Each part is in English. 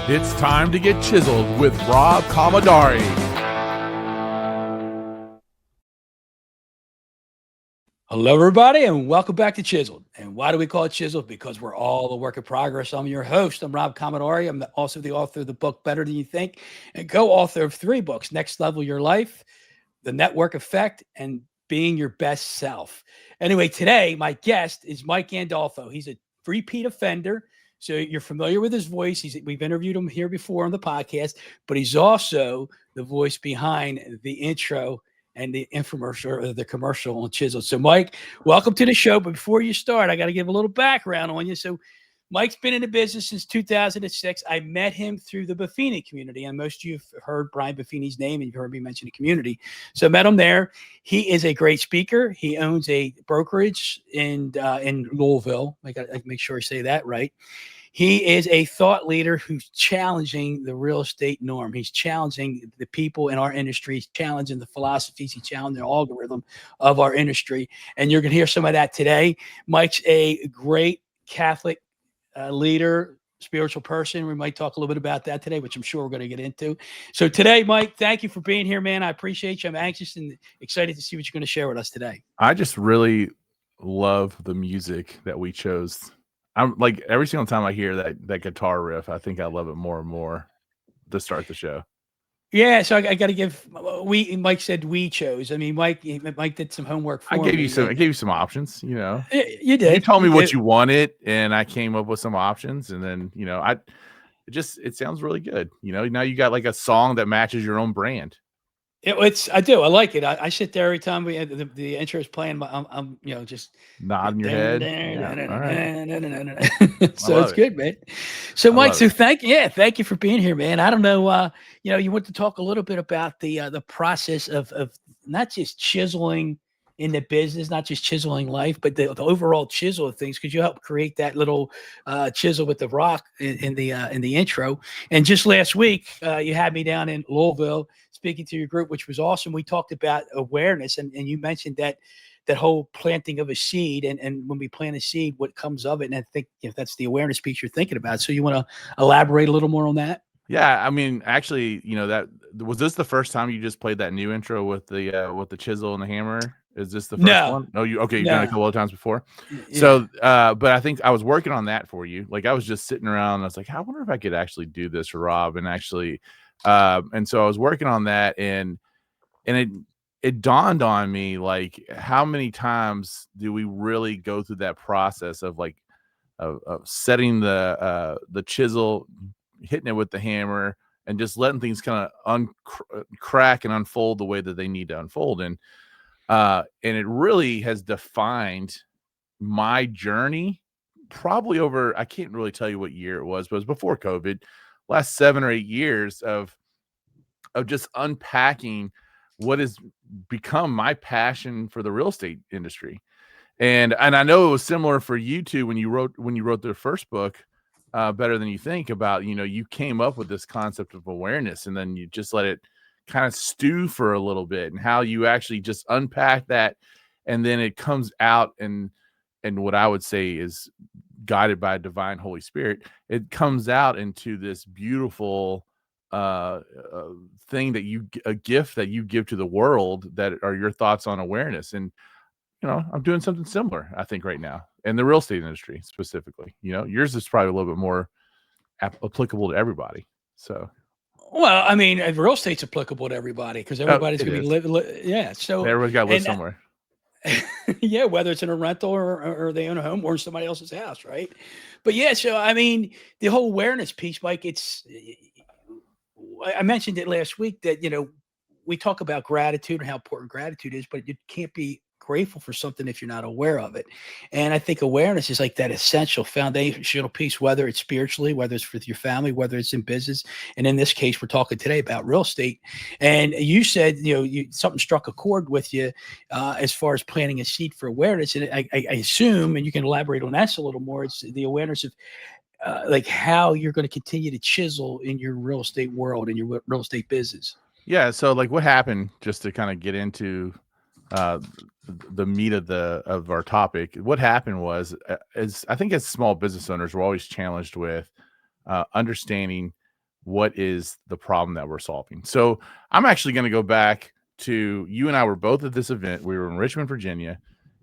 It's time to get chiseled with Rob Commodari. Hello, everybody, and welcome back to Chiseled. And why do we call it Chiseled? Because we're all a work in progress. I'm your host. I'm Rob Commodari. I'm also the author of the book Better Than You Think and co-author of 3 books, Next Level Your Life, The Network Effect, and Being Your Best Self. Anyway, today, my guest is Mike Gandolfo. He's a repeat offender. So you're familiar with his voice. We've interviewed him here before on the podcast, but he's also the voice behind the intro and the infomercial or the commercial on Chisel. So Mike, welcome to the show. But before you start, I got to give a little background on you. So Mike's been in the business since 2006. I met him through the Buffini community, and most of you have heard Brian Buffini's name, and you've heard me mention the community. So I met him there. He is a great speaker. He owns a brokerage in Louisville. I got to make sure I say that right. He is a thought leader who's challenging the real estate norm. He's challenging the people in our industry. He's challenging the philosophies. He's challenging the algorithm of our industry. And you're going to hear some of that today. Mike's a great Catholic leader, spiritual person. We might talk a little bit about that today, which I'm sure we're going to get into. So today, Mike, thank you for being here, man. I appreciate you. I'm anxious and excited to see what you're going to share with us today. I just really love the music that we chose. I'm like, every single time I hear that guitar riff, I think I love it more and more to start the show. Yeah, so I got to give Mike said we chose. I mean, Mike did some homework for me. I gave you some options, you know. You did. You told me what you wanted, and I came up with some options, and then, you know, it sounds really good. You know, now you got like a song that matches your own brand. I do. I like it. I sit there every time the intro is playing. I'm just nodding your head. So it's good, man. So Mike, thank you for being here, man. I don't know. You want to talk a little bit about the process of not just chiseling in the business, not just chiseling life, but the overall chisel of things. Could you help create that little chisel with the rock in the intro? And just last week, you had me down in Louisville speaking to your group, which was awesome. We talked about awareness, and you mentioned that whole planting of a seed, and when we plant a seed, what comes of it. And I think that's the awareness piece you're thinking about. So you want to elaborate a little more on that? Yeah, I mean, actually, that was this the first time you just played that new intro with the chisel and the hammer? Is this the first one? No, you've done it a couple of times before. Yeah. So, but I think I was working on that for you. Like, I was just sitting around, and I was like, I wonder if I could actually do this for Rob, and actually. And so I was working on that, and it dawned on me, like, how many times do we really go through that process of like of setting the chisel, hitting it with the hammer, and just letting things kind of crack and unfold the way that they need to unfold. And it really has defined my journey probably over, I can't really tell you what year it was, but it was before COVID. Last 7 or 8 years of just unpacking what has become my passion for the real estate industry. And I know it was similar for you too when you wrote the first book, Better Than You Think, about, you came up with this concept of awareness, and then you just let it kind of stew for a little bit, and how you actually just unpack that, and then it comes out, and what I would say is guided by a divine Holy Spirit, it comes out into this beautiful thing a gift that you give to the world, that are your thoughts on awareness. And I'm doing something similar, I think, right now in the real estate industry specifically. Yours is probably a little bit more applicable to everybody. So, well, I mean, real estate's applicable to everybody, because everybody's going to be living. Yeah, so everybody's got to live somewhere. Yeah, whether it's in a rental or they own a home or somebody else's house, right? But yeah, so I mean, the whole awareness piece, Mike, I mentioned it last week that we talk about gratitude and how important gratitude is, but you can't be grateful for something if you're not aware of it. And I think awareness is like that essential foundational piece, whether it's spiritually, whether it's with your family, whether it's in business. And in this case, we're talking today about real estate. And you said, something struck a chord with you as far as planting a seed for awareness. And I assume, and you can elaborate on that a little more, it's the awareness of like how you're going to continue to chisel in your real estate world, in your real estate business. Yeah. So like what happened, just to kind of get into uh the meat of our topic, what happened was is I think as small business owners, we're always challenged with understanding what is the problem that we're solving. So I'm actually going to go back to you and I were both at this event. We were in Richmond, Virginia.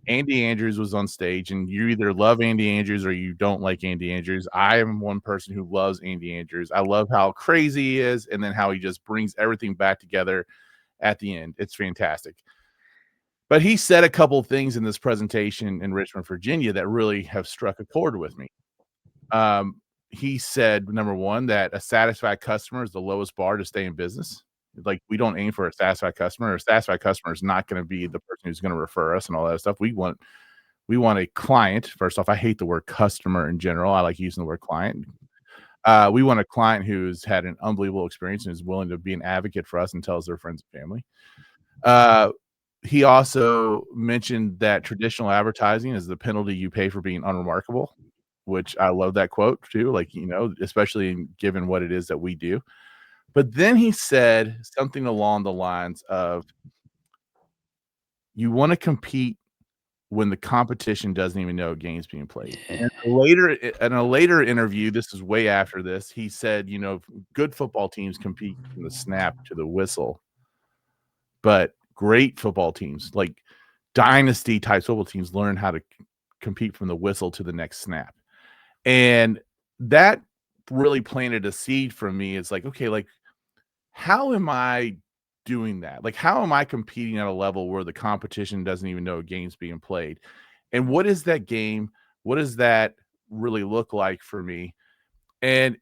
Andy Andrews was on stage, and you either love Andy Andrews or you don't like Andy Andrews. I am one person who loves Andy Andrews. I love how crazy he is, and then how he just brings everything back together at the end. It's fantastic. But he said a couple things in this presentation in Richmond, Virginia that really have struck a chord with me. Um, he said, number one, that a satisfied customer is the lowest bar to stay in business. Like, we don't aim for a satisfied customer. A satisfied customer is not going to be the person who's going to refer us and all that stuff. We want a client. First off, I hate the word customer in general. I like using the word client. We want a client who's had an unbelievable experience and is willing to be an advocate for us and tells their friends and family. He also mentioned that traditional advertising is the penalty you pay for being unremarkable, which I love that quote too. Like, especially given what it is that we do. But then he said something along the lines of, you want to compete when the competition doesn't even know a game's being played. Yeah. And in a later interview, this is way after this, he said, good football teams compete from the snap to the whistle, but great football teams, like dynasty type football teams, learn how to compete from the whistle to the next snap. And that really planted a seed for me. It's like, okay, like, how am I doing that? Like, how am I competing at a level where the competition doesn't even know a game's being played? And what is that game? What does that really look like for me? And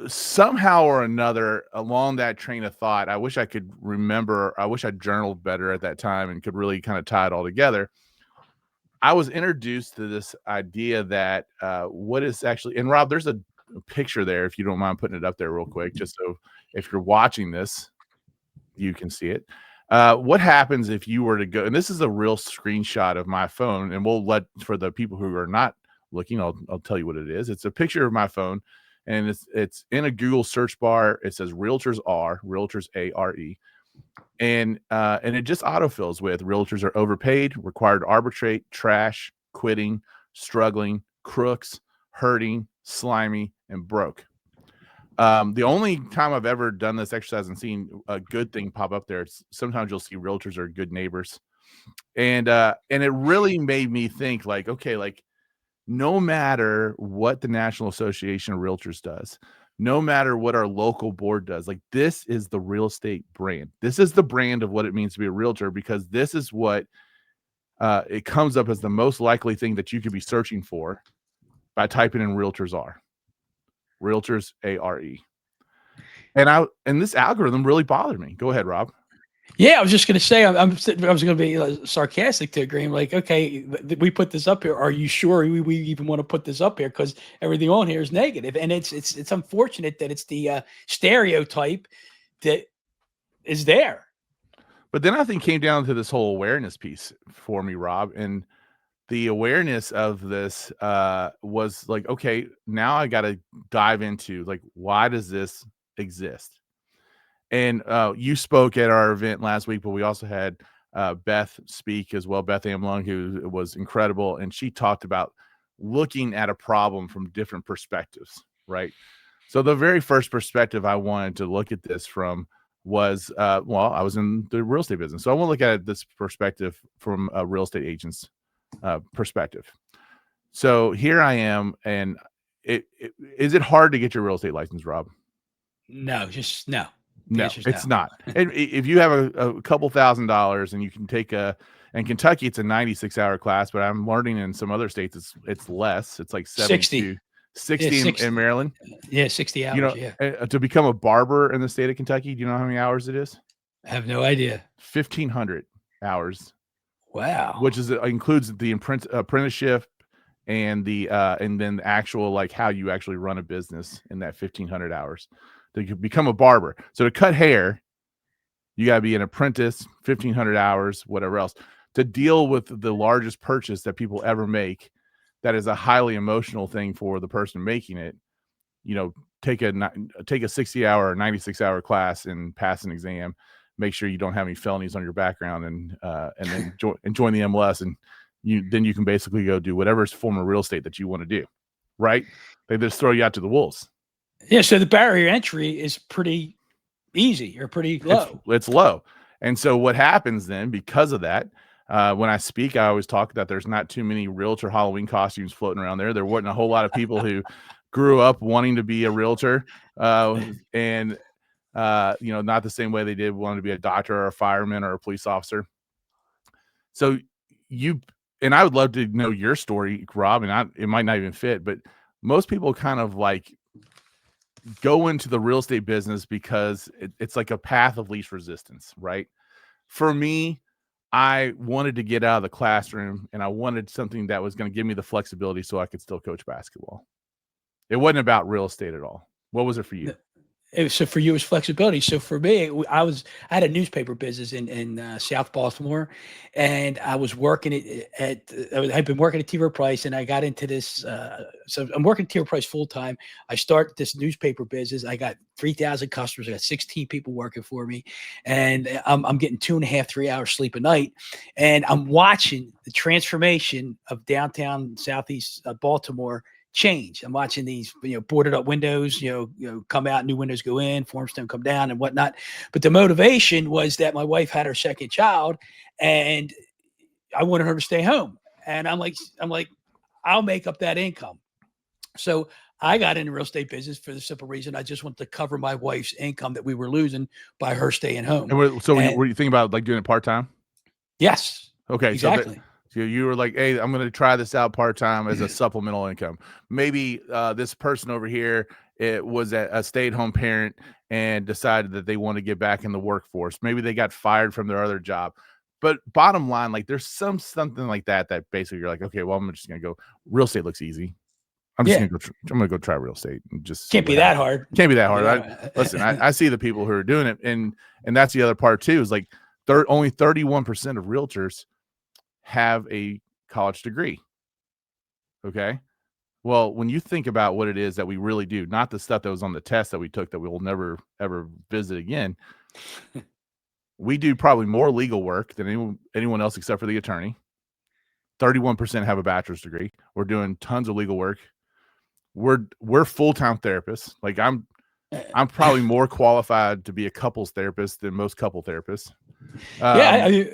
somehow or another, along that train of thought, I wish I could remember, I wish I journaled better at that time and could really kind of tie it all together. I was introduced to this idea that what is actually, and Rob, there's a picture there, if you don't mind putting it up there real quick, just so if you're watching this, you can see it. What happens if you were to go, and this is a real screenshot of my phone, and we'll let, for the people who are not looking, I'll tell you what it is. It's a picture of my phone, and it's in a Google search bar. It says realtors ARE, and it just autofills with realtors are overpaid, required to arbitrate, trash, quitting, struggling, crooks, hurting, slimy, and broke. The only time I've ever done this exercise and seen a good thing pop up there, sometimes you'll see realtors are good neighbors. And it really made me think, like, okay, like, no matter what the National Association of Realtors does, no matter what our local board does, like, this is the real estate brand. This is the brand of what it means to be a realtor, because this is what it comes up as the most likely thing that you could be searching for by typing in realtors ARE. And this algorithm really bothered me. Go ahead, Rob. Yeah, I was just going to say, I was going to be sarcastic to Graham. Like, okay, we put this up here. Are you sure we even want to put this up here? Because everything on here is negative, and it's unfortunate that it's the stereotype that is there. But then I think came down to this whole awareness piece for me, Rob, and the awareness of this was like, okay, now I got to dive into, like, why does this exist? And you spoke at our event last week, but we also had Beth speak as well, Beth Amlung, who was incredible. And she talked about looking at a problem from different perspectives, right? So the very first perspective I wanted to look at this from was, well, I was in the real estate business. So I want to look at this perspective from a real estate agent's perspective. So here I am, and is it hard to get your real estate license, Rob? No, just no. No, it's not. And if you have a couple $1,000 and you can take in Kentucky, it's a 96-hour class, but I'm learning in some other states it's less. It's like 60 in Maryland. Yeah, 60 hours. To become a barber in the state of Kentucky, do you know how many hours it is? I have no idea. 1,500 hours. Wow. Which includes the apprenticeship and then the actual, like, how you actually run a business in that 1,500 hours to become a barber. So to cut hair, you got to be an apprentice, 1,500 hours, whatever else. To deal with the largest purchase that people ever make, that is a highly emotional thing for the person making it, take a 60-hour or 96-hour class and pass an exam. Make sure you don't have any felonies on your background, and then join the MLS, and you can basically go do whatever form of real estate that you want to do, right? They just throw you out to the wolves. Yeah, so the barrier entry is pretty easy or pretty low. It's low. And so what happens then, because of that, when I speak, I always talk that there's not too many realtor Halloween costumes floating around there. There wasn't a whole lot of people who grew up wanting to be a realtor, and not the same way they did wanting to be a doctor or a fireman or a police officer. So and I would love to know your story, Rob, and it might not even fit, but most people kind of like go into the real estate business because it's like a path of least resistance, right? For me, I wanted to get out of the classroom, and I wanted something that was going to give me the flexibility so I could still coach basketball. It wasn't about real estate at all. What was it for you? So for you, it was flexibility. So for me, I had a newspaper business in South Baltimore, and I was working I'd been working at T. Rowe Price, and I got into this. So I'm working at T. Rowe Price full time. I start this newspaper business. I got 3,000 customers. I got 16 people working for me, and I'm getting 2.5, 3 hours sleep a night, and I'm watching the transformation of downtown Southeast Baltimore change. I'm watching these, boarded up windows, come out, new windows go in, formstone come down and whatnot. But the motivation was that my wife had her second child and I wanted her to stay home. And I'm like, I'll make up that income. So I got into real estate business for the simple reason I just wanted to cover my wife's income that we were losing by her staying home. And were you thinking about like doing it part-time? Yes. Okay. Exactly. So you were like, hey, I'm going to try this out part-time as a supplemental income. Maybe this person over here, it was a stay-at-home parent and decided that they want to get back in the workforce. Maybe they got fired from their other job. But bottom line, like there's something like that basically you're like, okay, well, I'm just going to go. Real estate looks easy. I'm just going to go try real estate and just can't be that hard. Can't be that hard. Listen, I see the people who are doing it, and that's the other part too. Is like only 31% of realtors have a college degree. Okay. Well, when you think about what it is that we really do, not the stuff that was on the test that we took that we will never ever visit again, we do probably more legal work than anyone else except for the attorney. 31% have a bachelor's degree. We're doing tons of legal work. We're full-time therapists. Like I'm probably more qualified to be a couples therapist than most couple therapists.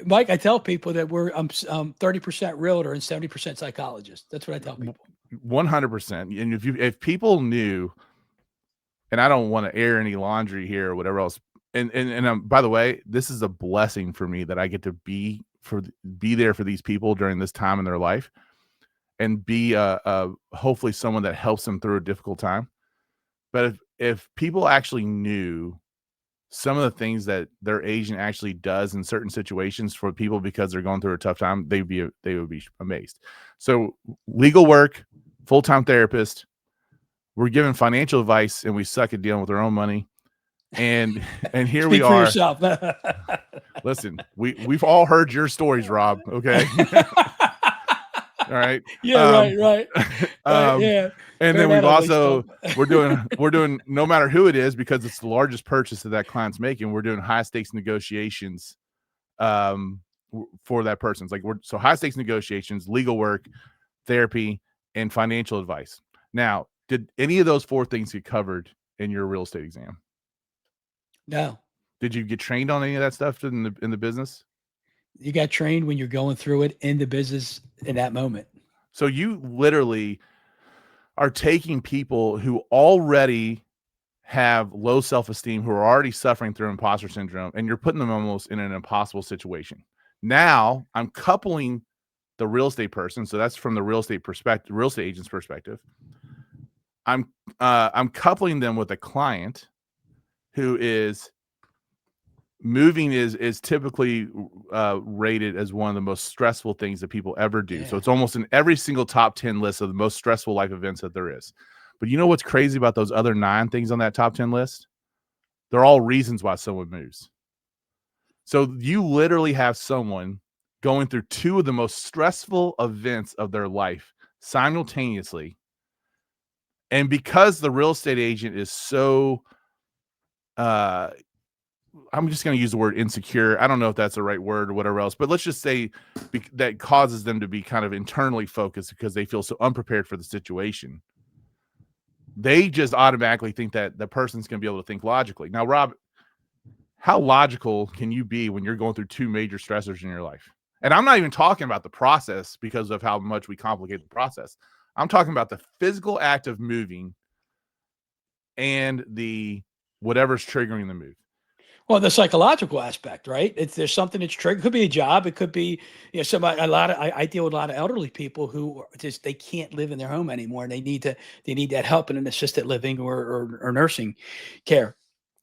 Mike, I tell people that I'm 30% realtor and 70% psychologist. That's what I tell people. 100%. And if people knew, and I don't want to air any laundry here or whatever else. And by the way, this is a blessing for me that I get to be there for these people during this time in their life, and be hopefully someone that helps them through a difficult time. But if people actually knew some of the things that their agent actually does in certain situations for people because they're going through a tough time, they would be amazed. So legal work, full-time therapist, we're giving financial advice, and we suck at dealing with our own money. And here we are. Speak for yourself. Listen, we've all heard your stories, Rob. Okay. All right. Yeah. Right. Yeah. And then we're doing no matter who it is, because it's the largest purchase that client's making, we're doing high stakes negotiations for that person. It's like so high stakes negotiations, legal work, therapy, and financial advice. Now, did any of those 4 things get covered in your real estate exam? No. Did you get trained on any of that stuff in the business? You got trained when you're going through it in the business in that moment. So you literally are taking people who already have low self-esteem, who are already suffering through imposter syndrome, and you're putting them almost in an impossible situation. Now I'm coupling the real estate person. So that's from the real estate agent's perspective. I'm coupling them with a client who is moving is typically rated as one of the most stressful things that people ever do. Yeah. So it's almost in every single top 10 list of the most stressful life events that there is. But you know what's crazy about those other 9 things on that top 10 list? They're all reasons why someone moves. So you literally have someone going through 2 of the most stressful events of their life simultaneously, And because the real estate agent is so, I'm just going to use the word insecure. I don't know if that's the right word or whatever else, but let's just say that causes them to be kind of internally focused because they feel so unprepared for the situation. They just automatically think that the person's going to be able to think logically. Now, Rob, how logical can you be when you're going through two major stressors in your life? And I'm not even talking about the process because of how much we complicate the process. I'm talking about the physical act of moving and the whatever's triggering the move. Well, the psychological aspect, right? There's something that's triggered. It could be a job. It could be, somebody. I deal with a lot of elderly people who they can't live in their home anymore, and they need that help in an assisted living or nursing care.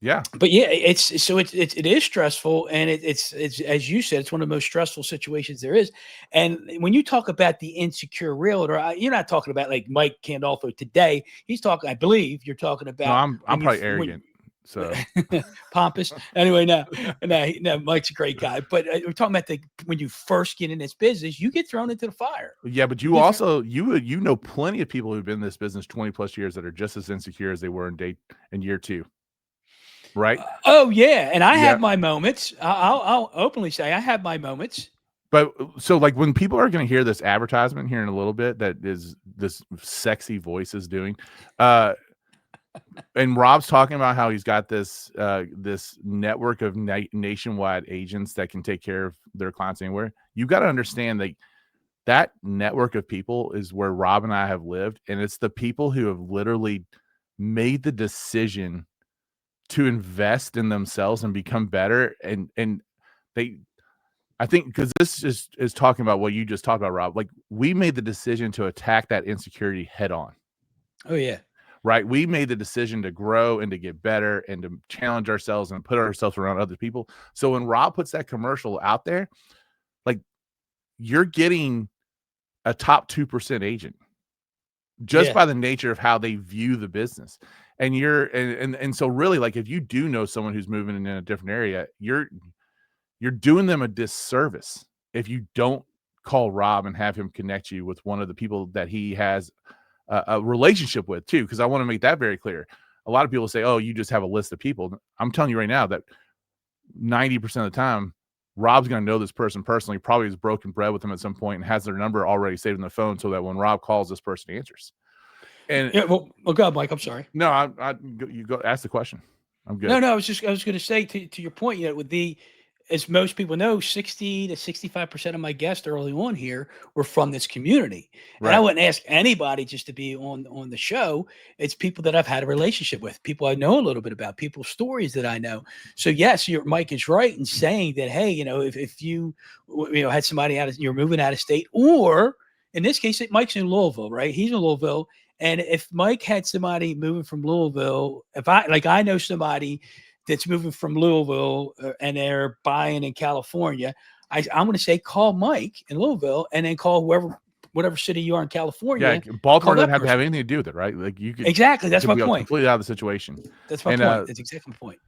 Yeah. But yeah, it is stressful, and it's as you said, it's one of the most stressful situations there is. And when you talk about the insecure realtor, you're not talking about like Mike Gandolfo today. He's talking, I believe, you're talking about. No, I'm probably arrogant. So pompous. Anyway, no, Mike's a great guy. But we're talking about when you first get in this business, you get thrown into the fire. Yeah, but you also you know plenty of people who've been in this business 20 plus years that are just as insecure as they were in year 2. Right? Oh yeah, and I have my moments. I'll openly say I have my moments. But so like when people are going to hear this advertisement here in a little bit that is this sexy voice is doing, and Rob's talking about how he's got this this network of nationwide agents that can take care of their clients anywhere. You got to understand that network of people is where Rob and I have lived, and it's the people who have literally made the decision to invest in themselves and become better. And they, I think, because this is talking about what you just talked about, Rob. Like, we made the decision to attack that insecurity head on. Oh yeah. Right. We made the decision to grow and to get better and to challenge ourselves and put ourselves around other people. So when Rob puts that commercial out there, like, you're getting a top 2% agent just by the nature of how they view the business. And and so really, like, if you do know someone who's moving in a different area, you're doing them a disservice if you don't call Rob and have him connect you with one of the people that he has a relationship with too. Cause I want to make that very clear. A lot of people say, oh, you just have a list of people. I'm telling you right now that 90% of the time, Rob's going to know this person personally, probably has broken bread with them at some point and has their number already saved in the phone so that when Rob calls, this person answers. And yeah, well, go ahead, Mike. I'm sorry. No, you go ask the question. I'm good. No, I was going to say to your point, as most people know, 60 to 65% of my guests early on here were from this community. Right. And I wouldn't ask anybody just to be on the show. It's people that I've had a relationship with, people I know a little bit about, people's stories that I know. So yes, Mike is right in saying that, hey, if you had somebody you're moving out of state, or in this case, Mike's in Louisville, right? He's in Louisville. And if Mike had somebody moving from Louisville, I know somebody that's moving from Louisville and they're buying in California, I'm going to say call Mike in Louisville and then call whatever city you are in California. Yeah, Baltimore doesn't have to have anything to do with it, right? Like, you could exactly. That's my point. Completely out of the situation. That's my point. That's exactly my point.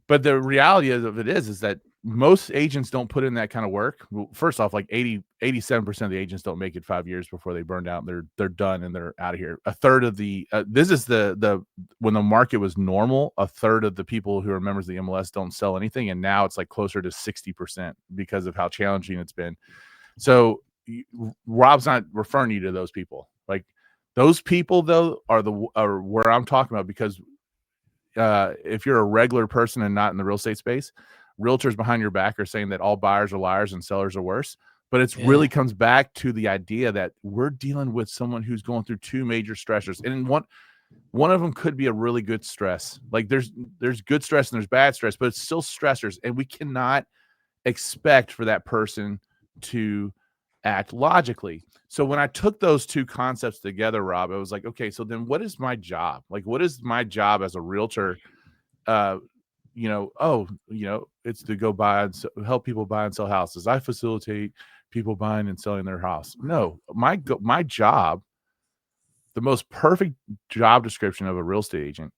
But the reality of it is that most agents don't put in that kind of work. Well, first off, like 87% of the agents don't make it 5 years before they burned out. They're done and they're out of here. A third of the this is the when the market was normal, a third of the people who are members of the MLS don't sell anything, and now it's like closer to 60% because of how challenging it's been. So Rob's not referring you to those people. Like, those people though are where I'm talking about, because if you're a regular person and not in the real estate space, realtors behind your back are saying that all buyers are liars and sellers are worse. But it's really comes back to the idea that we're dealing with someone who's going through two major stressors. And one of them could be a really good stress. Like, there's good stress and there's bad stress, but it's still stressors. And we cannot expect for that person to act logically. So when I took those two concepts together, Rob, I was like, okay, so then what is my job? Like, what is my job as a realtor? It's to go buy and help people buy and sell houses. I facilitate people buying and selling their house. No, my job, the most perfect job description of a real estate agent,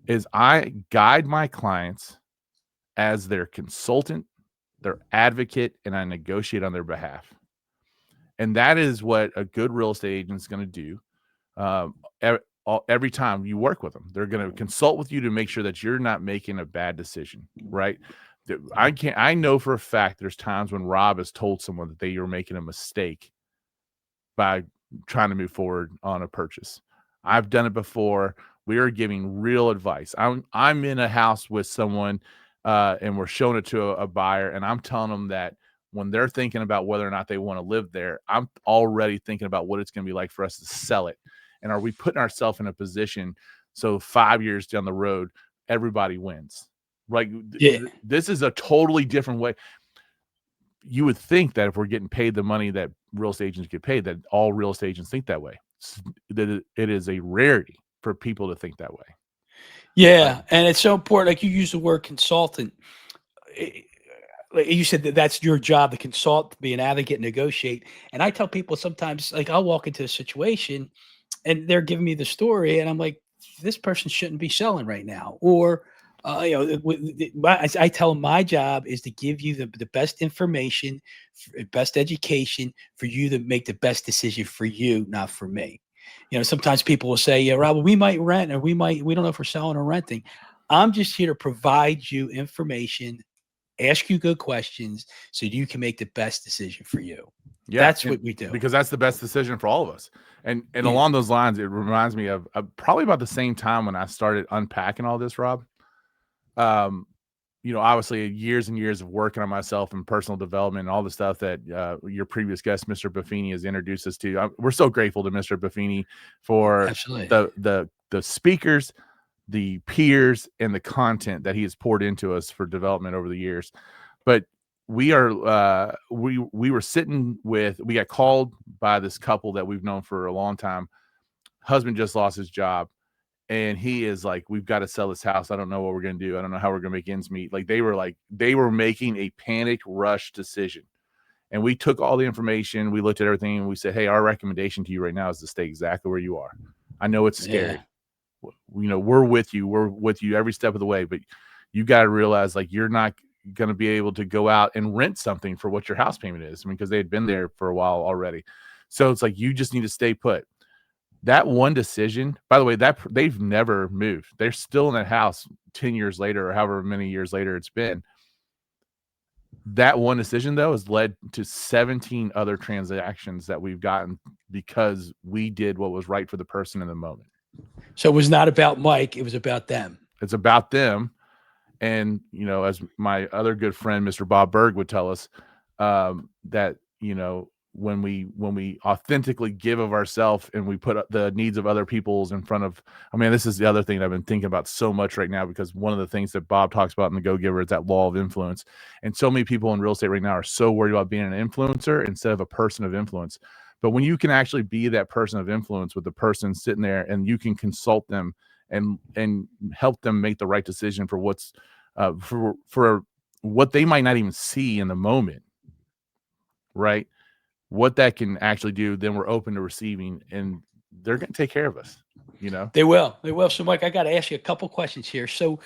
is I guide my clients as their consultant, their advocate, and I negotiate on their behalf. And that is what a good real estate agent is going to do every time you work with them. They're going to consult with you to make sure that you're not making a bad decision, right? I know for a fact there's times when Rob has told someone that they are making a mistake by trying to move forward on a purchase. I've done it before. We are giving real advice. I'm in a house with someone, and we're showing it to a buyer, and I'm telling them that when they're thinking about whether or not they want to live there, I'm already thinking about what it's going to be like for us to sell it. And are we putting ourselves in a position so 5 years down the road, everybody wins? Like, this is a totally different way. You would think that if we're getting paid the money that real estate agents get paid, that all real estate agents think that way. That it is a rarity for people to think that way. Yeah, and it's so important. Like you use the word consultant. Like you said, that's your job to consult, be an advocate, negotiate. And I tell people sometimes, like I'll walk into a situation and they're giving me the story, and I'm like, this person shouldn't be selling right now. Or, I tell them my job is to give you the best information, best education for you to make the best decision for you, not for me. Sometimes people will say, yeah, Rob, we might rent, or we don't know if we're selling or renting. I'm just here to provide you information, ask you good questions so you can make the best decision for you. Yeah, that's what we do, because that's the best decision for all of us. And along those lines, it reminds me of probably about the same time when I started unpacking all this, Rob. Obviously years and years of working on myself and personal development and all the stuff that your previous guest, Mr. Buffini, has introduced us to. We're so grateful to Mr. Buffini for the speakers, the peers, and the content that he has poured into us for development over the years. But we got called by this couple that we've known for a long time. Husband just lost his job. And he is like, we've got to sell this house. I don't know what we're going to do. I don't know how we're going to make ends meet. They were making a panic rush decision. And we took all the information. We looked at everything and we said, hey, our recommendation to you right now is to stay exactly where you are. I know it's scary. Yeah. We're with you. We're with you every step of the way, but you got to realize you're not going to be able to go out and rent something for what your house payment is. Because they had been there for a while already. So it's you just need to stay put. That one decision, by the way, that they've never moved. They're still in that house 10 years later or however many years later it's been. That one decision, though, has led to 17 other transactions that we've gotten because we did what was right for the person in the moment. So it was not about Mike. It was about them. It's about them. And, as my other good friend, Mr. Bob Berg, would tell us, that, when we authentically give of ourselves and we put the needs of other people's in front of, this is the other thing I've been thinking about so much right now, because one of the things that Bob talks about in the Go Giver is that law of influence. And so many people in real estate right now are so worried about being an influencer instead of a person of influence. But when you can actually be that person of influence with the person sitting there, and you can consult them and help them make the right decision for what's for what they might not even see in the moment, right? What that can actually do, then we're open to receiving, and they're going to take care of us. They will. So Mike, I got to ask you a couple questions here. So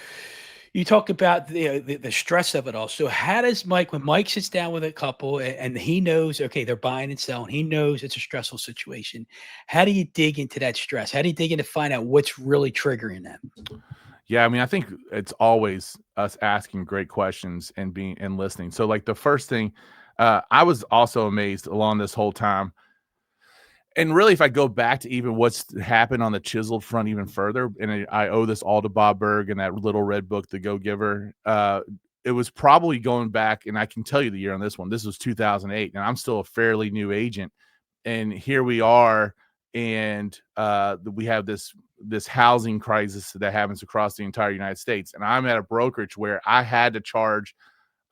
you talked about the stress of it all. So how does when Mike sits down with a couple and he knows, okay, they're buying and selling, he knows it's a stressful situation. How do you dig into that stress? How do you dig in to find out what's really triggering them? Yeah, I think it's always us asking great questions and listening. So the first thing, I was also amazed along this whole time. And really, if I go back to even what's happened on the chiseled front even further, and I owe this all to Bob Berg and that little red book, The Go Giver, it was probably going back, and I can tell you the year on this one. This was 2008, and I'm still a fairly new agent. And here we are, and we have this housing crisis that happens across the entire United States. And I'm at a brokerage where I had to charge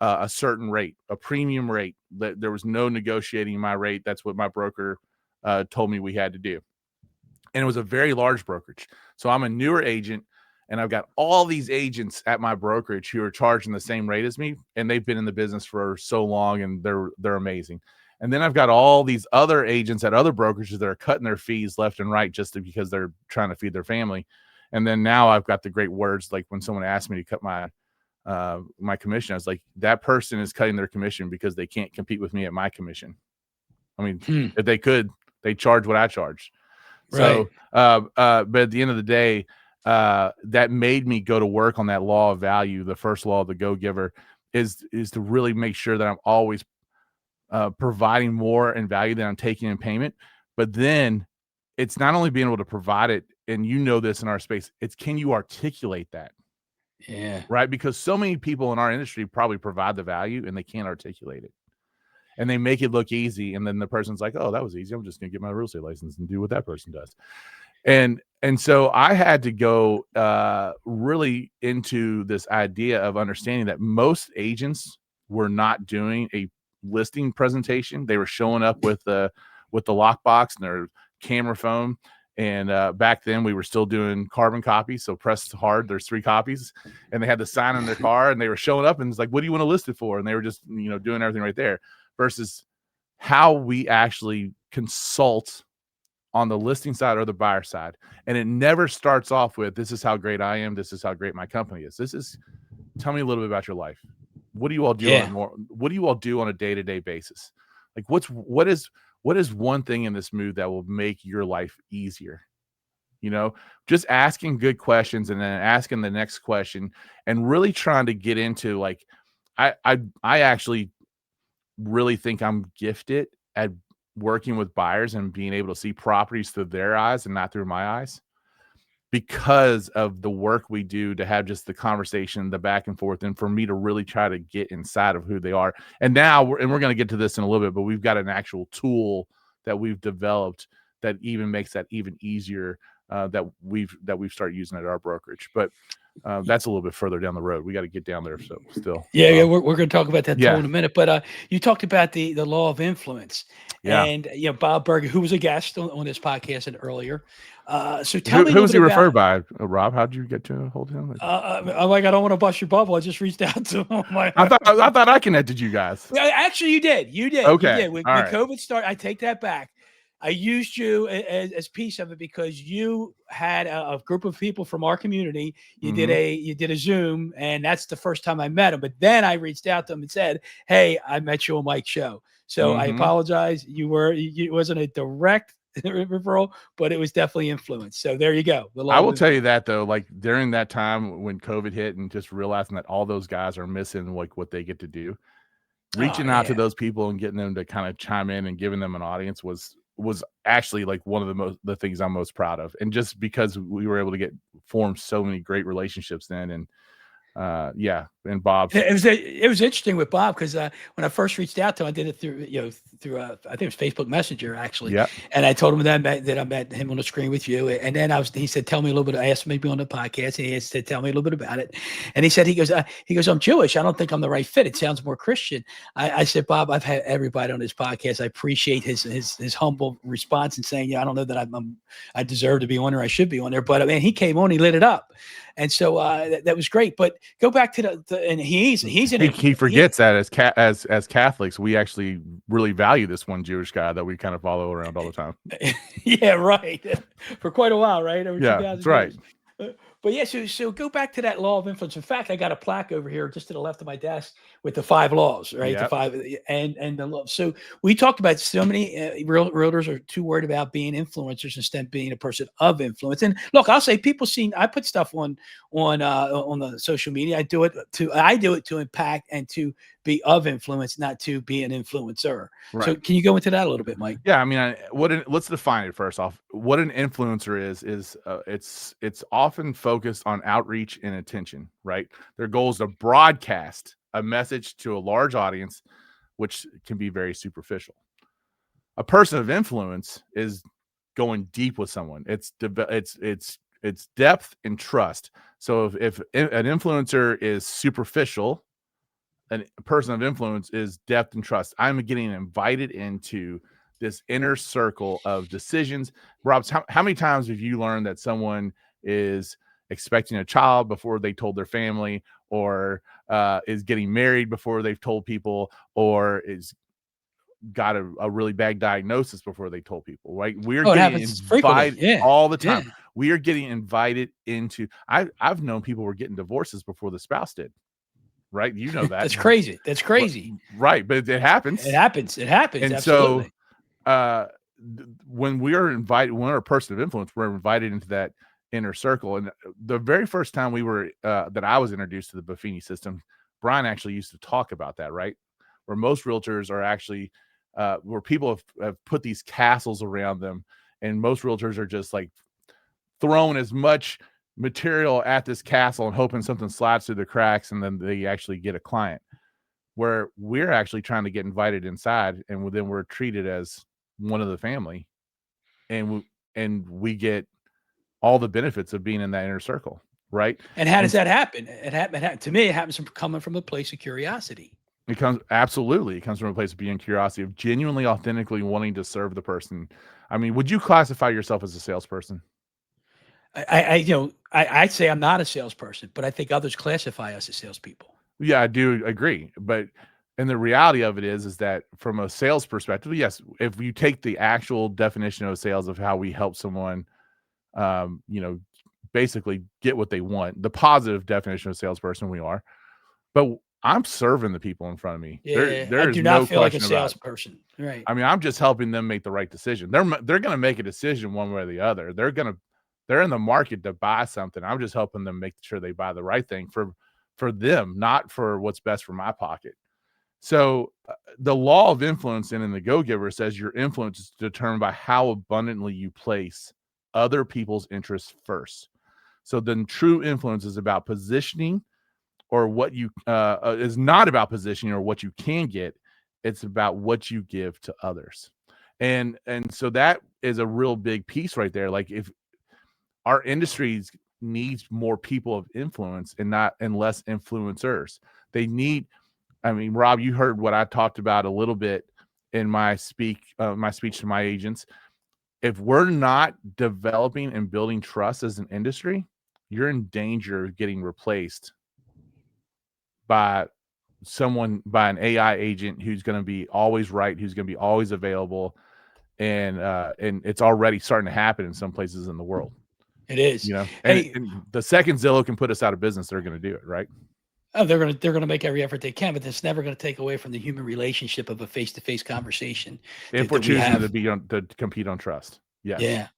a certain rate, a premium rate. There was no negotiating my rate. That's what my broker told me we had to do. And it was a very large brokerage. So I'm a newer agent, and I've got all these agents at my brokerage who are charging the same rate as me, and they've been in the business for so long, and they're amazing. And then I've got all these other agents at other brokerages that are cutting their fees left and right just because they're trying to feed their family. And then now I've got the great words, like when someone asked me to cut my commission, I was like, that person is cutting their commission because they can't compete with me at my commission. If they could, they charge what I charge. So, but at the end of the day, that made me go to work on that law of value. The first law of the go-giver is to really make sure that I'm always providing more in value than I'm taking in payment. But then it's not only being able to provide it, and you know this in our space, it's can you articulate that? Yeah. Right. Because so many people in our industry probably provide the value and they can't articulate it. And they make it look easy. And then the person's like, oh, that was easy. I'm just going to get my real estate license and do what that person does. And so I had to go really into this idea of understanding that most agents were not doing a listing presentation. They were showing up with the lockbox and their camera phone. And back then we were still doing carbon copies. So press hard, there's 3 copies, and they had the sign in their car and they were showing up and it's like, what do you want to list it for? And they were just, doing everything right there versus how we actually consult on the listing side or the buyer side. And it never starts off with, this is how great I am. This is how great my company is. This is, tell me a little bit about your life. What do you all do? What do you all do on a day-to-day basis? Like what is one thing in this move that will make your life easier? Just asking good questions and then asking the next question and really trying to get into like, I actually really think I'm gifted at working with buyers and being able to see properties through their eyes and not through my eyes because of the work we do to have just the conversation, the back and forth, and for me to really try to get inside of who they are. And now we're going to get to this in a little bit, but we've got an actual tool that we've developed that even makes that even easier that we've started using at our brokerage. But that's a little bit further down the road. We got to get down there. So still. We're going to talk about that tool in a minute, but you talked about the law of influence and Bob Berger, who was a guest on this podcast earlier. So tell me, who was he referred by? Rob, how'd you get to hold him? I don't want to bust your bubble. I just reached out to him. I thought I connected you guys. Actually, you did. Okay. You did. When COVID started, I take that back. I used you as piece of it because you had a group of people from our community. You did a Zoom, and that's the first time I met him. But then I reached out to him and said, "Hey, I met you on Mike's show." So I apologize. It wasn't a direct referral, but it was definitely influence. So there you go. I will tell you that though, like during that time when COVID hit and just realizing that all those guys are missing like what they get to do, reaching out to those people and getting them to kind of chime in and giving them an audience was actually like one of the things I'm most proud of. And just because we were able to form so many great relationships then. And and Bob. It was interesting with Bob because when I first reached out to him, I did it through I think it was Facebook Messenger actually. Yeah. And I told him that I met him on the screen with you. And then he said, tell me a little bit. I asked him maybe on the podcast, and he said, tell me a little bit about it. And he said, he goes, I'm Jewish. I don't think I'm the right fit. It sounds more Christian. I said, Bob, I've had everybody on this podcast. I appreciate his humble response and saying, I don't know that I deserve to be on there. I should be on there. But I mean, he came on, he lit it up. And so that was great. But go back to and he's he forgets that as Catholics, we actually really value this one Jewish guy that we kind of follow around all the time. Yeah, right. For quite a while, right? Over that's right. But yeah, so go back to that law of influence. In fact, I got a plaque over here just to the left of my desk with the 5 laws, right? Yep. The 5 and the law. So we talked about so many realtors are too worried about being influencers instead of being a person of influence. And look, I'll say I put stuff on the social media. I do it to impact and to be of influence, not to be an influencer. Right. So can you go into that a little bit, Mike? Yeah, I mean, let's define it first off. What an influencer is it's often focused on outreach and attention, right? Their goal is to broadcast a message to a large audience, which can be very superficial. A person of influence is going deep with someone. It's depth and trust. So if an influencer is superficial, a person of influence is depth and trust. I'm getting invited into this inner circle of decisions. Rob, how many times have you learned that someone is expecting a child before they told their family, or is getting married before they've told people, or is got a really bad diagnosis before they told people, right? We're getting invited all the time. We are getting invited into, I've known people were getting divorces before the spouse did. Right. You know that. That's crazy. That's crazy. Right. But it happens. It happens. And absolutely. So when we're a person of influence, we're invited into that inner circle. And the very first time that I was introduced to the Buffini system, Brian actually used to talk about that, right? Where most realtors are actually, where people have put these castles around them, and most realtors are just like throwing as much material at this castle and hoping something slides through the cracks, and then they actually get a client. Where we're actually trying to get invited inside, and then we're treated as one of the family, and we get all the benefits of being in that inner circle, right? And how does that happen? To me, it happens from coming from a place of curiosity. It comes from a place of being curiosity, of genuinely, authentically wanting to serve the person. I mean, would you classify yourself as a salesperson? I'd say I'm not a salesperson, but I think others classify us as salespeople. Yeah, I do agree. And the reality of it is that from a sales perspective, yes, if you take the actual definition of sales of how we help someone, basically get what they want, the positive definition of salesperson we are, but I'm serving the people in front of me. Yeah, there I is do not no feel like a question about it. salesperson. Right. I mean, I'm just helping them make the right decision. They're going to make a decision one way or the other. They're in the market to buy something. I'm just helping them make sure they buy the right thing for them, not for what's best for my pocket. So the law of influence in the Go-Giver says your influence is determined by how abundantly you place other people's interests first. So then true influence is about positioning, or what you is not about positioning or what you can get. It's about what you give to others. And so that is a real big piece right there. Like, if our industries needs more people of influence and less influencers. They need, I mean, Rob, you heard what I talked about a little bit in my speech to my agents. If we're not developing and building trust as an industry, you're in danger of getting replaced by an AI agent who's going to be always right, who's going to be always available. And it's already starting to happen in some places in the world. It is. And the second Zillow can put us out of business, they're going to do it, right? Oh, they're going to make every effort they can, but it's never going to take away from the human relationship of a face-to-face conversation. If we're choosing to compete on trust. Yes. Yeah.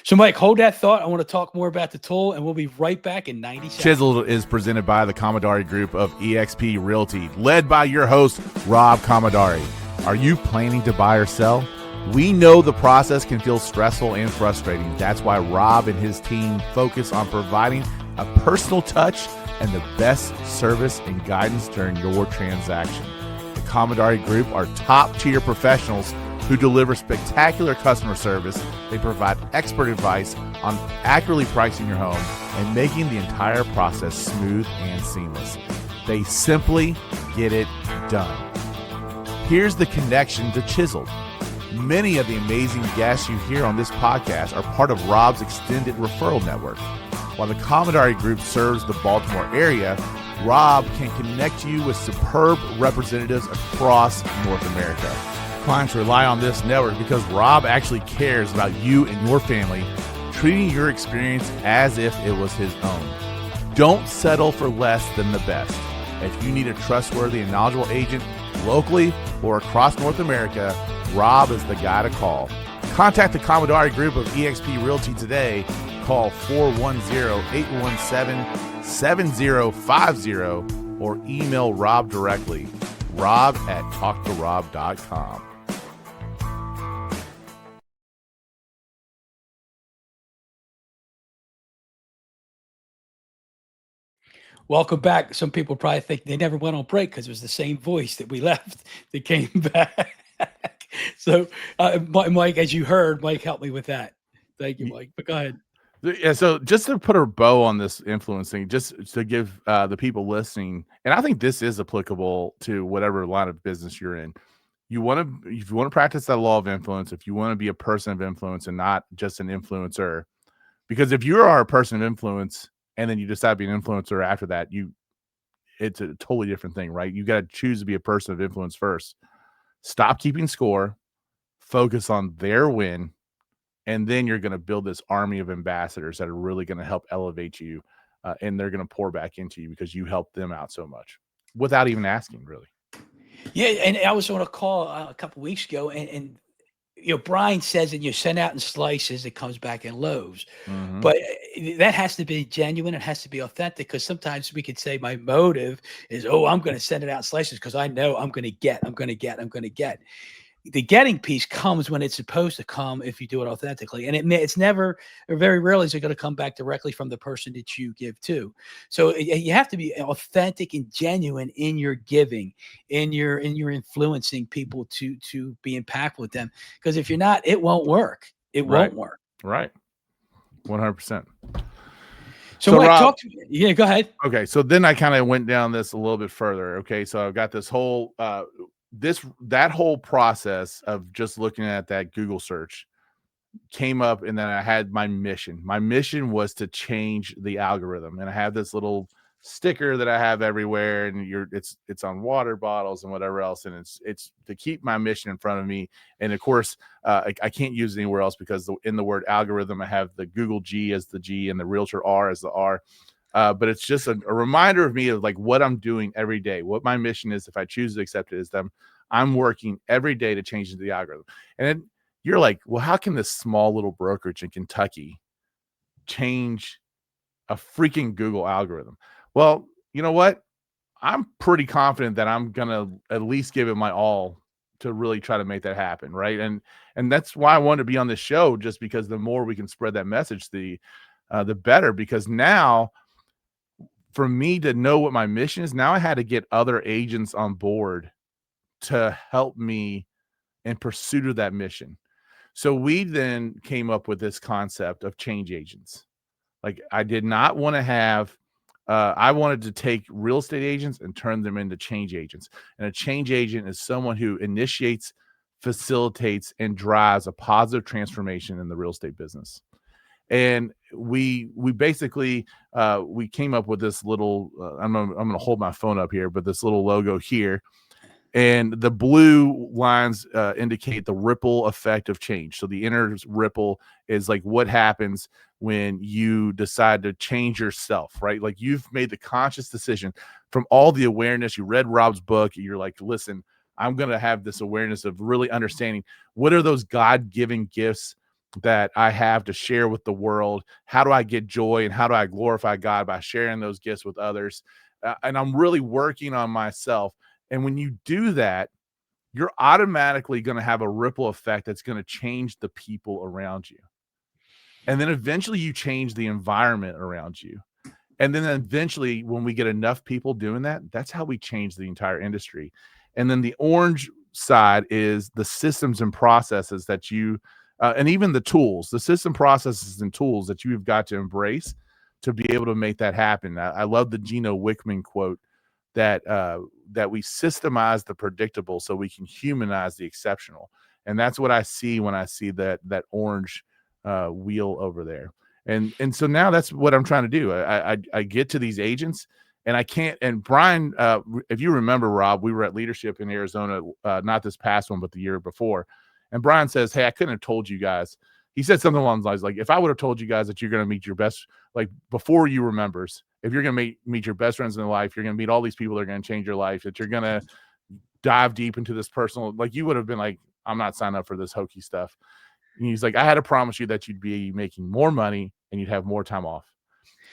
So, Mike, hold that thought. I want to talk more about the tool, and we'll be right back in 90 seconds. Chiseled is presented by the Commodari Group of eXp Realty, led by your host, Rob Commodari. Are you planning to buy or sell? We know the process can feel stressful and frustrating. That's why Rob and his team focus on providing a personal touch and the best service and guidance during your transaction. The Commodari Group are top-tier professionals who deliver spectacular customer service. They provide expert advice on accurately pricing your home and making the entire process smooth and seamless. They simply get it done. Here's the connection to Chiseled. Many of the amazing guests you hear on this podcast are part of Rob's extended referral network. While the Commodari Group serves the Baltimore area, Rob can connect you with superb representatives across North America. Clients rely on this network because Rob actually cares about you and your family, treating your experience as if it was his own. Don't settle for less than the best. If you need a trustworthy and knowledgeable agent locally or across North America, Rob is the guy to call. Contact the Commodari Group of eXp Realty today. Call 410-817-7050 or email Rob directly, rob@talktorob.com. Welcome back. Some people probably think they never went on break because it was the same voice that we left that came back. So, Mike, as you heard, Mike helped me with that. Thank you, Mike. But go ahead. Yeah, so just to put a bow on this influence thing, just to give the people listening, and I think this is applicable to whatever line of business you're in. If you want to practice that law of influence, if you want to be a person of influence and not just an influencer, because if you are a person of influence and then you decide to be an influencer after that, it's a totally different thing, right? You got to choose to be a person of influence first. Stop keeping score, focus on their win, and then you're going to build this army of ambassadors that are really going to help elevate you, and they're going to pour back into you because you helped them out so much without even asking, really. Yeah, and I was on a call a couple of weeks ago, and Brian says that you send out in slices, it comes back in loaves. Mm-hmm. But that has to be genuine. It has to be authentic, because sometimes we could say my motive is, oh, I'm going to send it out in slices because I know I'm going to get. The getting piece comes when it's supposed to come if you do it authentically. And it's never, or very rarely is it going to come back directly from the person that you give to. So you have to be authentic and genuine in your giving, in your influencing people to be impactful with them. Because if you're not, it won't work. It won't work. Right. 100%. So Mike, Rob, talk to me. Yeah, go ahead. Okay. So then I kind of went down this a little bit further. Okay. So I've got this whole, that whole process of just looking at that Google search came up, and then I had my mission. My mission was to change the algorithm, and I have this little sticker that I have everywhere, and it's on water bottles and whatever else, and it's to keep my mission in front of me. And of course, I can't use it anywhere else, because in the word algorithm, I have the Google G as the G and the Realtor R as the R. But it's just a reminder of me of like what I'm doing every day, what my mission is. If I choose to accept it, is them. I'm working every day to change the algorithm. And then you're like, well, how can this small little brokerage in Kentucky change a freaking Google algorithm? Well, you know what? I'm pretty confident that I'm going to at least give it my all to really try to make that happen. Right. And that's why I wanted to be on this show, just because the more we can spread that message, the better. Because now, for me to know what my mission is, now I had to get other agents on board to help me in pursuit of that mission. So we then came up with this concept of change agents. Like, I did not want to have, I wanted to take real estate agents and turn them into change agents. And a change agent is someone who initiates, facilitates, and drives a positive transformation in the real estate business. And we basically, we came up with this little, I'm going to hold my phone up here, but this little logo here. And the blue lines indicate the ripple effect of change. So the inner ripple is like what happens when you decide to change yourself, right? Like, you've made the conscious decision from all the awareness. You read Rob's book. You're like, listen, I'm going to have this awareness of really understanding what are those God-given gifts that I have to share with the world. How do I get joy, and how do I glorify God by sharing those gifts with others? And I'm really working on myself. And when you do that, you're automatically going to have a ripple effect that's going to change the people around you. And then eventually you change the environment around you. And then eventually, when we get enough people doing that, that's how we change the entire industry. And then the orange side is the systems and processes that you, and even the tools, the system processes and tools that you've got to embrace to be able to make that happen. I love the Gino Wickman quote, that we systemize the predictable so we can humanize the exceptional. And that's what I see when I see that orange wheel over there. And so now that's what I'm trying to do. I get to these agents, and I can't. And Brian, if you remember, Rob, we were at Leadership in Arizona, not this past one, but the year before. And Brian says, hey, I couldn't have told you guys. He said something along the lines like, if I would have told you guys that you're going to meet your best, like before you remembers, if you're going to meet your best friends in life, you're going to meet all these people that are going to change your life, that you're going to dive deep into this personal, like, you would have been like, I'm not signing up for this hokey stuff. And he's like, I had to promise you that you'd be making more money and you'd have more time off.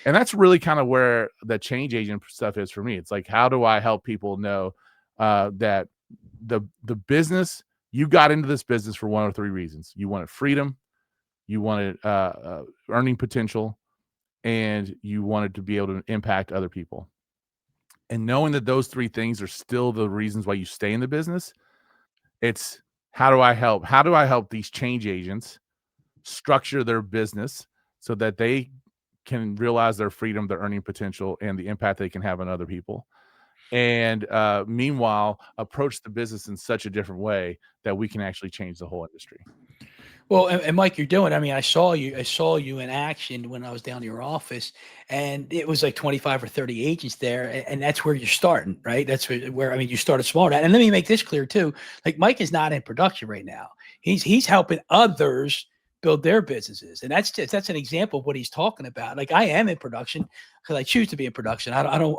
And that's really kind of where the change agent stuff is for me. It's like, how do I help people know that the business, you got into this business for one of three reasons. You wanted freedom, you wanted earning potential, and you wanted to be able to impact other people. And knowing that those three things are still the reasons why you stay in the business, it's how do I help these change agents structure their business so that they can realize their freedom, their earning potential, and the impact they can have on other people. And meanwhile, approach the business in such a different way that we can actually change the whole industry. Well, and Mike, you're doing, I mean, I saw you in action when I was down to your office, and it was like 25 or 30 agents there. And that's where you're starting, right? That's where, I mean, you started small. And let me make this clear too. Like, Mike is not in production right now. He's helping others build their businesses. And that's an example of what he's talking about. Like, I am in production because I choose to be in production. I don't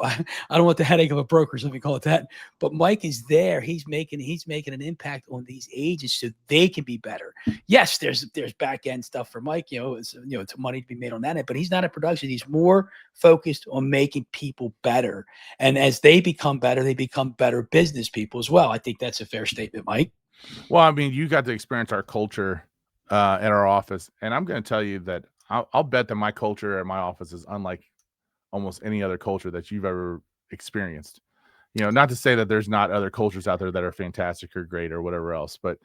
want the headache of a broker, so let me call it that. But Mike is there. He's making an impact on these agents so they can be better. Yes, there's back end stuff for Mike. It's money to be made on that end, but he's not in production. He's more focused on making people better. And as they become better, they become better business people as well. I think that's a fair statement, Mike. Well, I mean, you got to experience our culture at our office, and I'm going to tell you that I'll bet that my culture at my office is unlike almost any other culture that you've ever experienced. Not to say that there's not other cultures out there that are fantastic or great or whatever else, but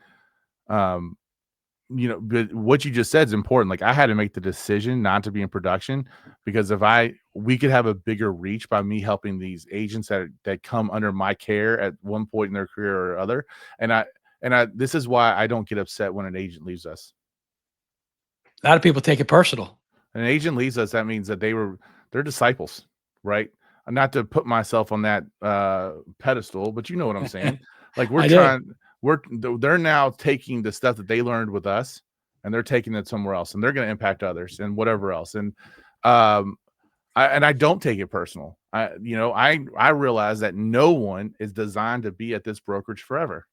but what you just said is important. Like, I had to make the decision not to be in production because we could have a bigger reach by me helping these agents that come under my care at one point in their career or other. And this is why I don't get upset when an agent leaves us. A lot of people take it personal. An agent leaves us, that means that they're disciples, right? Not to put myself on that pedestal, but you know what I'm saying. Like, they're now taking the stuff that they learned with us and they're taking it somewhere else, and they're going to impact others and whatever else. And I don't take it personal. I realize that no one is designed to be at this brokerage forever.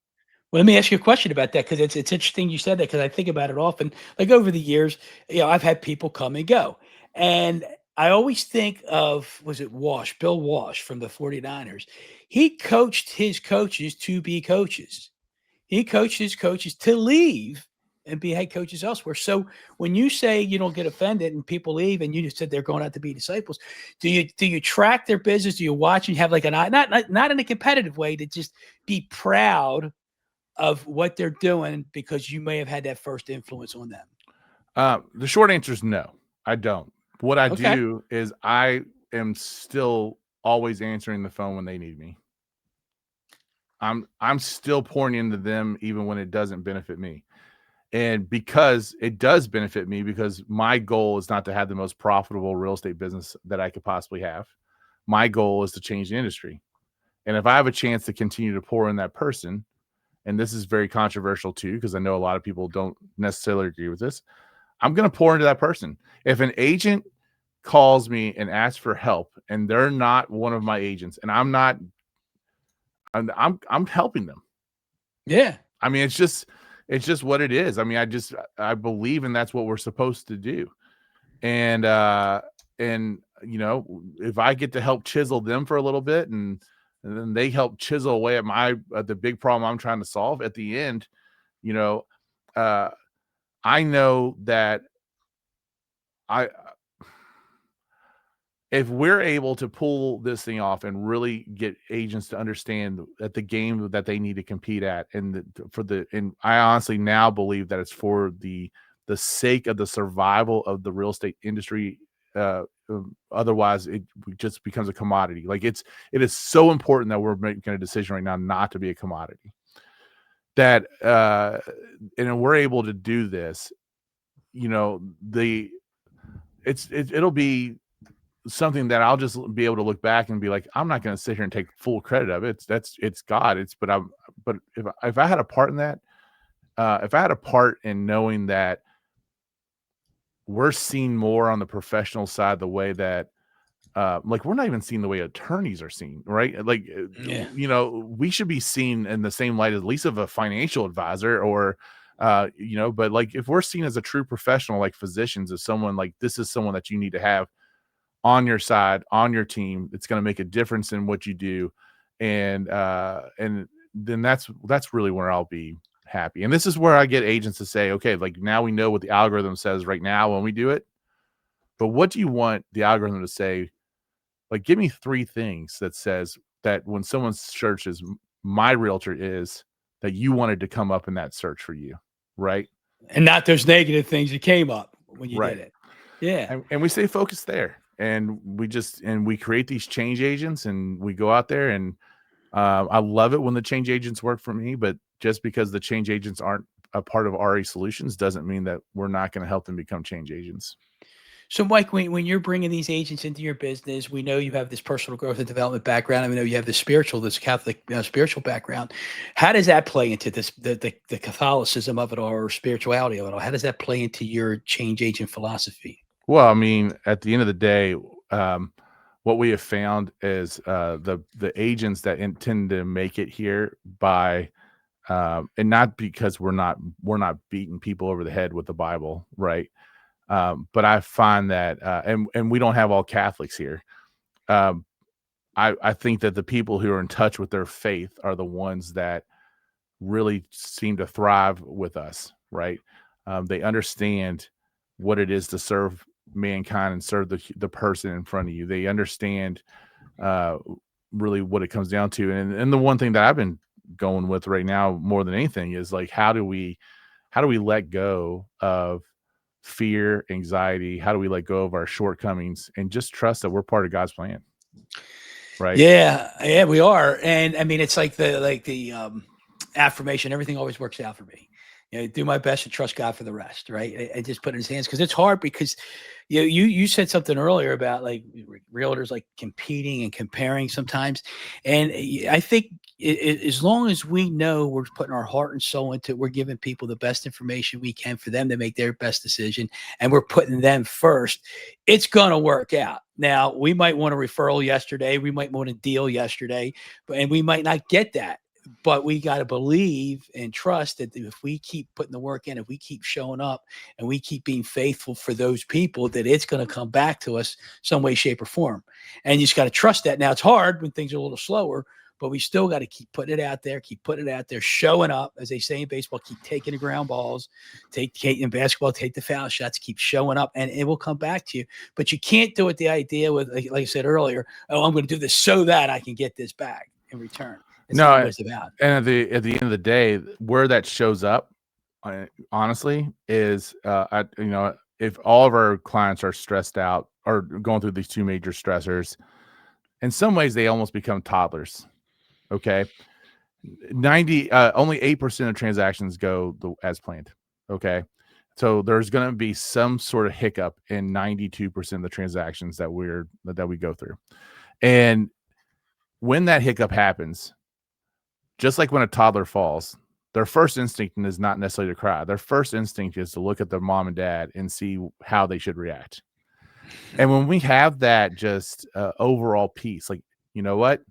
Well, let me ask you a question about that, because it's interesting you said that, because I think about it often. Like, over the years, I've had people come and go. And I always think of, was it Bill Walsh from the 49ers? He coached his coaches to be coaches. He coached his coaches to leave and be head coaches elsewhere. So when you say you don't get offended and people leave, and you just said they're going out to be disciples, do you track their business? Do you watch and have like an eye, not in a competitive way, to just be proud of what they're doing because you may have had that first influence on them? The short answer is no, I don't. What I do is I am still always answering the phone when they need me. I'm still pouring into them even when it doesn't benefit me. And because it does benefit me, because my goal is not to have the most profitable real estate business that I could possibly have. My goal is to change the industry. And if I have a chance to continue to pour in that person, and this is very controversial too, because I know a lot of people don't necessarily agree with this, I'm going to pour into that person. If an agent calls me and asks for help and they're not one of my agents, and I'm helping them. Yeah. I mean, it's just what it is. I mean, I believe, and that's what we're supposed to do. And if I get to help chisel them for a little bit, and then they help chisel away at the big problem I'm trying to solve at the end, I know that if we're able to pull this thing off and really get agents to understand that the game that they need to compete at, and I honestly now believe that it's for the sake of the survival of the real estate industry. Otherwise it just becomes a commodity. Like, it is so important that we're making a decision right now not to be a commodity, that and we're able to do this. It'll be something that I'll just be able to look back and be like, I'm not going to sit here and take full credit of it. It's God. But if I had a part in that, if I had a part in knowing that we're seen more on the professional side, the way that like, we're not even seeing the way attorneys are seen, right? Like, we should be seen in the same light, at least of a financial advisor, or but like, if we're seen as a true professional, like physicians, as someone like, this is someone that you need to have on your side, on your team, it's going to make a difference in what you do. And then that's really where I'll be happy. And this is where I get agents to say, okay, like, now we know what the algorithm says right now when we do it, but what do you want the algorithm to say? Like, give me 3 things that says that when someone searches my realtor is, that you wanted to come up in that search for you, right? And not those negative things that came up when you did it. Yeah. And we stay focused there. And we create these change agents, and we go out there, and I love it when the change agents work for me, but just because the change agents aren't a part of RE Solutions doesn't mean that we're not going to help them become change agents. So, Mike, when you're bringing these agents into your business, we know you have this personal growth and development background. And we know you have this Catholic spiritual background. How does that play into this the Catholicism of it all, or spirituality of it all? How does that play into your change agent philosophy? Well, I mean, at the end of the day, what we have found is the agents that intend to make it here by and not because we're not beating people over the head with the Bible, right? But I find that, and we don't have all Catholics here. I think that the people who are in touch with their faith are the ones that really seem to thrive with us, right? They understand what it is to serve mankind and serve the person in front of you. They understand really what it comes down to. And the one thing that I've been going with right now more than anything is like, how do we let go of fear, anxiety? How do we let go of our shortcomings and just trust that we're part of God's plan? Right. Yeah, we are. And I mean, it's like the affirmation, everything always works out for me. Do my best and trust God for the rest, right? And just put it in his hands, because it's hard, because you said something earlier about like realtors like competing and comparing sometimes. And I think as long as we know we're putting our heart and soul into it, we're giving people the best information we can for them to make their best decision, and we're putting them first, it's going to work out. Now, we might want a referral yesterday, we might want a deal yesterday, and we might not get that. But we got to believe and trust that if we keep putting the work in, if we keep showing up and we keep being faithful for those people, that it's going to come back to us some way, shape, or form. And you just got to trust that. Now, it's hard when things are a little slower, but we still got to keep putting it out there, showing up, as they say in baseball, keep taking the ground balls, take in basketball, take the foul shots, keep showing up, and it will come back to you. But you can't do it the idea with, like I said earlier, oh, I'm going to do this so that I can get this back in return. It's no, not what it's about. And at the end of the day, where that shows up, honestly, is if all of our clients are stressed out or going through these two major stressors, in some ways they almost become toddlers. Okay, only 8% of transactions go as planned. Okay, so there's going to be some sort of hiccup in 92% of the transactions that we go through, and when that hiccup happens, just like when a toddler falls, their first instinct is not necessarily to cry. Their first instinct is to look at their mom and dad and see how they should react. And when we have that just overall piece, like, you know what?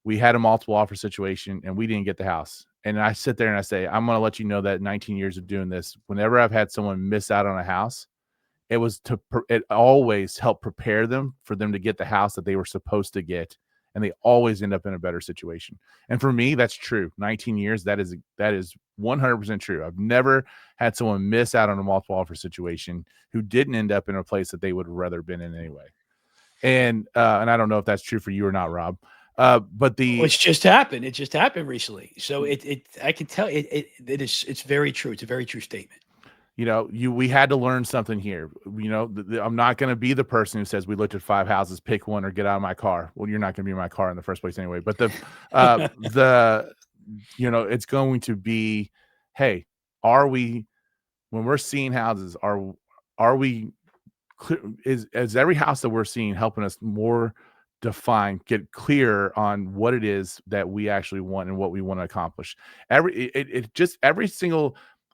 We had a multiple offer situation and we didn't get the house. And I sit there and I say, I'm going to let you know that 19 years of doing this, whenever I've had someone miss out on a house, it always helped prepare them for them to get the house that they were supposed to get. And they always end up in a better situation. And for me, that's true. 19 years, that is 100% true. I've never had someone miss out on a multiple offer situation who didn't end up in a place that they would have rather been in anyway. And I don't know if that's true for you or not, Rob. But it's just happened. It just happened recently. So I can tell it's very true. It's a very true statement. We had to learn something here. I'm not going to be the person who says we looked at 5 houses, pick one, or get out of my car. Well, you're not going to be in my car in the first place anyway. But it's going to be, hey, when we're seeing houses, are we is every house that we're seeing helping us more get clear on what it is that we actually want and what we want to accomplish?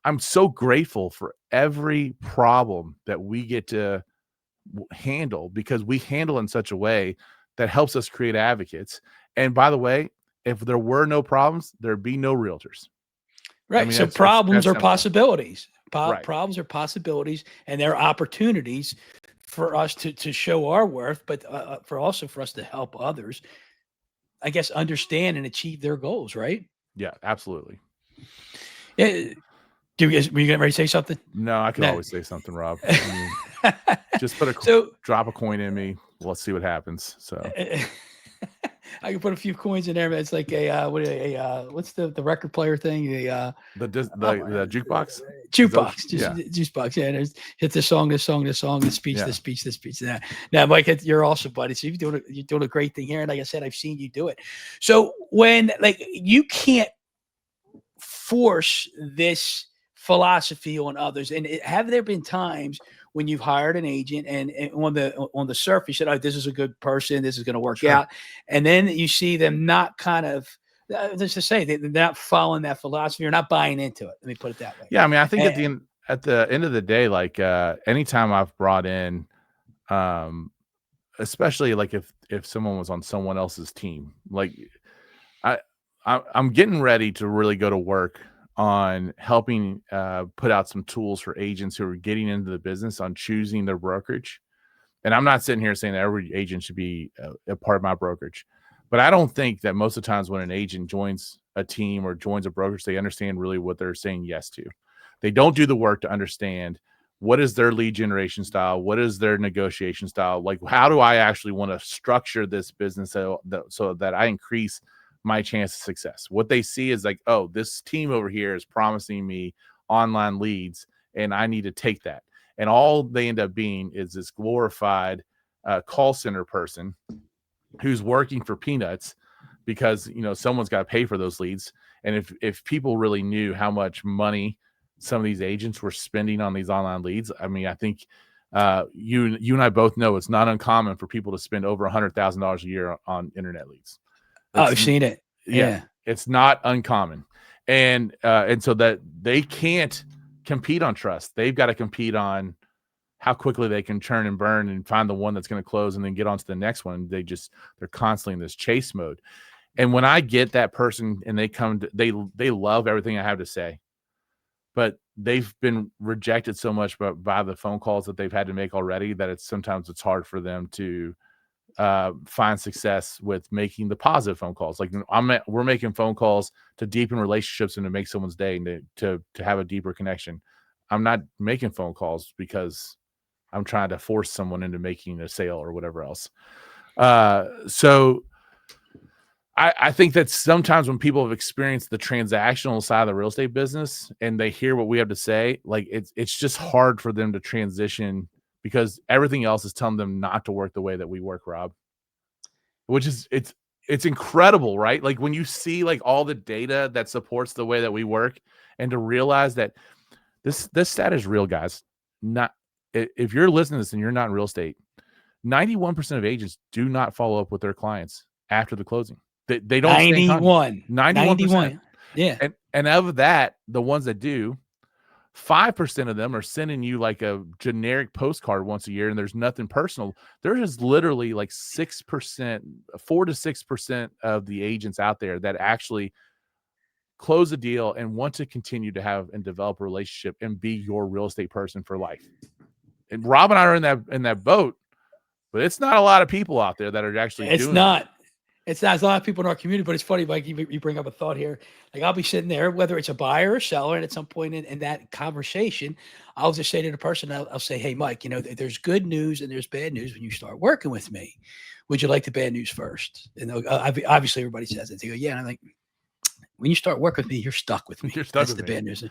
I'm so grateful for every problem that we get to handle, because we handle in such a way that helps us create advocates. And by the way, if there were no problems, there'd be no realtors. Right. I mean, so problems are possibilities. Problems are possibilities, and they're opportunities for us to show our worth, but for us to help others, I guess, understand and achieve their goals. Right. Yeah, absolutely. Yeah. Were you getting ready to say something? No, I could always say something, Rob. Just drop a coin in me. Let's see what happens. So I can put a few coins in there, but it's like what's the record player thing? The jukebox. Jukebox. Yeah, there's hit the song, the speech. Now, Mike, you're awesome, buddy. So you're doing a great thing here, and like I said, I've seen you do it. So when you can't force this philosophy on others, and have there been times when you've hired an agent and on the surface, you said, oh, this is a good person, this is going to work out. And then you see them not kind of, let's just say they're not following that philosophy or not buying into it. Let me put it that way. Yeah. I mean, I think at the end of the day, like anytime I've brought in, especially like if someone was on someone else's team, like I'm getting ready to really go to work on helping put out some tools for agents who are getting into the business on choosing their brokerage. And I'm not sitting here saying that every agent should be a part of my brokerage, but I don't think that most of the times when an agent joins a team or joins a brokerage, they understand really what they're saying yes to. They don't do the work to understand what is their lead generation style, what is their negotiation style, like how do I actually want to structure this business so that I increase my chance of success. What they see is like, oh, this team over here is promising me online leads and I need to take that. And all they end up being is this glorified call center person who's working for peanuts because, someone's got to pay for those leads. And if people really knew how much money some of these agents were spending on these online leads, I mean, I think you and I both know it's not uncommon for people to spend over $100,000 a year on internet leads. I've seen it. Yeah, it's not uncommon. And so that they can't compete on trust. They've got to compete on how quickly they can churn and burn and find the one that's going to close and then get on to the next one. They're constantly in this chase mode. And when I get that person and they love everything I have to say, but they've been rejected so much by the phone calls that they've had to make already that sometimes it's hard for them to find success with making the positive phone calls. Like we're making phone calls to deepen relationships and to make someone's day and to have a deeper connection. I'm not making phone calls because I'm trying to force someone into making a sale or whatever else. So I think that sometimes when people have experienced the transactional side of the real estate business and they hear what we have to say, like it's just hard for them to transition because everything else is telling them not to work the way that we work, Rob. Which is it's incredible, right? Like when you see like all the data that supports the way that we work, and to realize that this stat is real, guys. Not if you're listening to this and you're not in real estate, 91% of agents do not follow up with their clients after the closing. They don't. 91%. Yeah. And of that, the ones that do, 5% of them are sending you like a generic postcard once a year and there's nothing personal. There is literally like 6%, 4 to 6% of the agents out there that actually close a deal and want to continue to have and develop a relationship and be your real estate person for life. And Rob and I are in that boat, but it's not a lot of people out there that are actually doing that. It's not. There's a lot of people in our community, but it's funny, like you bring up a thought here. Like I'll be sitting there, whether it's a buyer or seller, and at some point in that conversation, I'll just say to the person, I'll say, hey, Mike, there's good news and there's bad news when you start working with me. Would you like the bad news first? And obviously everybody says it. They go, yeah. And I'm like, when you start working with me, you're stuck with me. That's the bad news.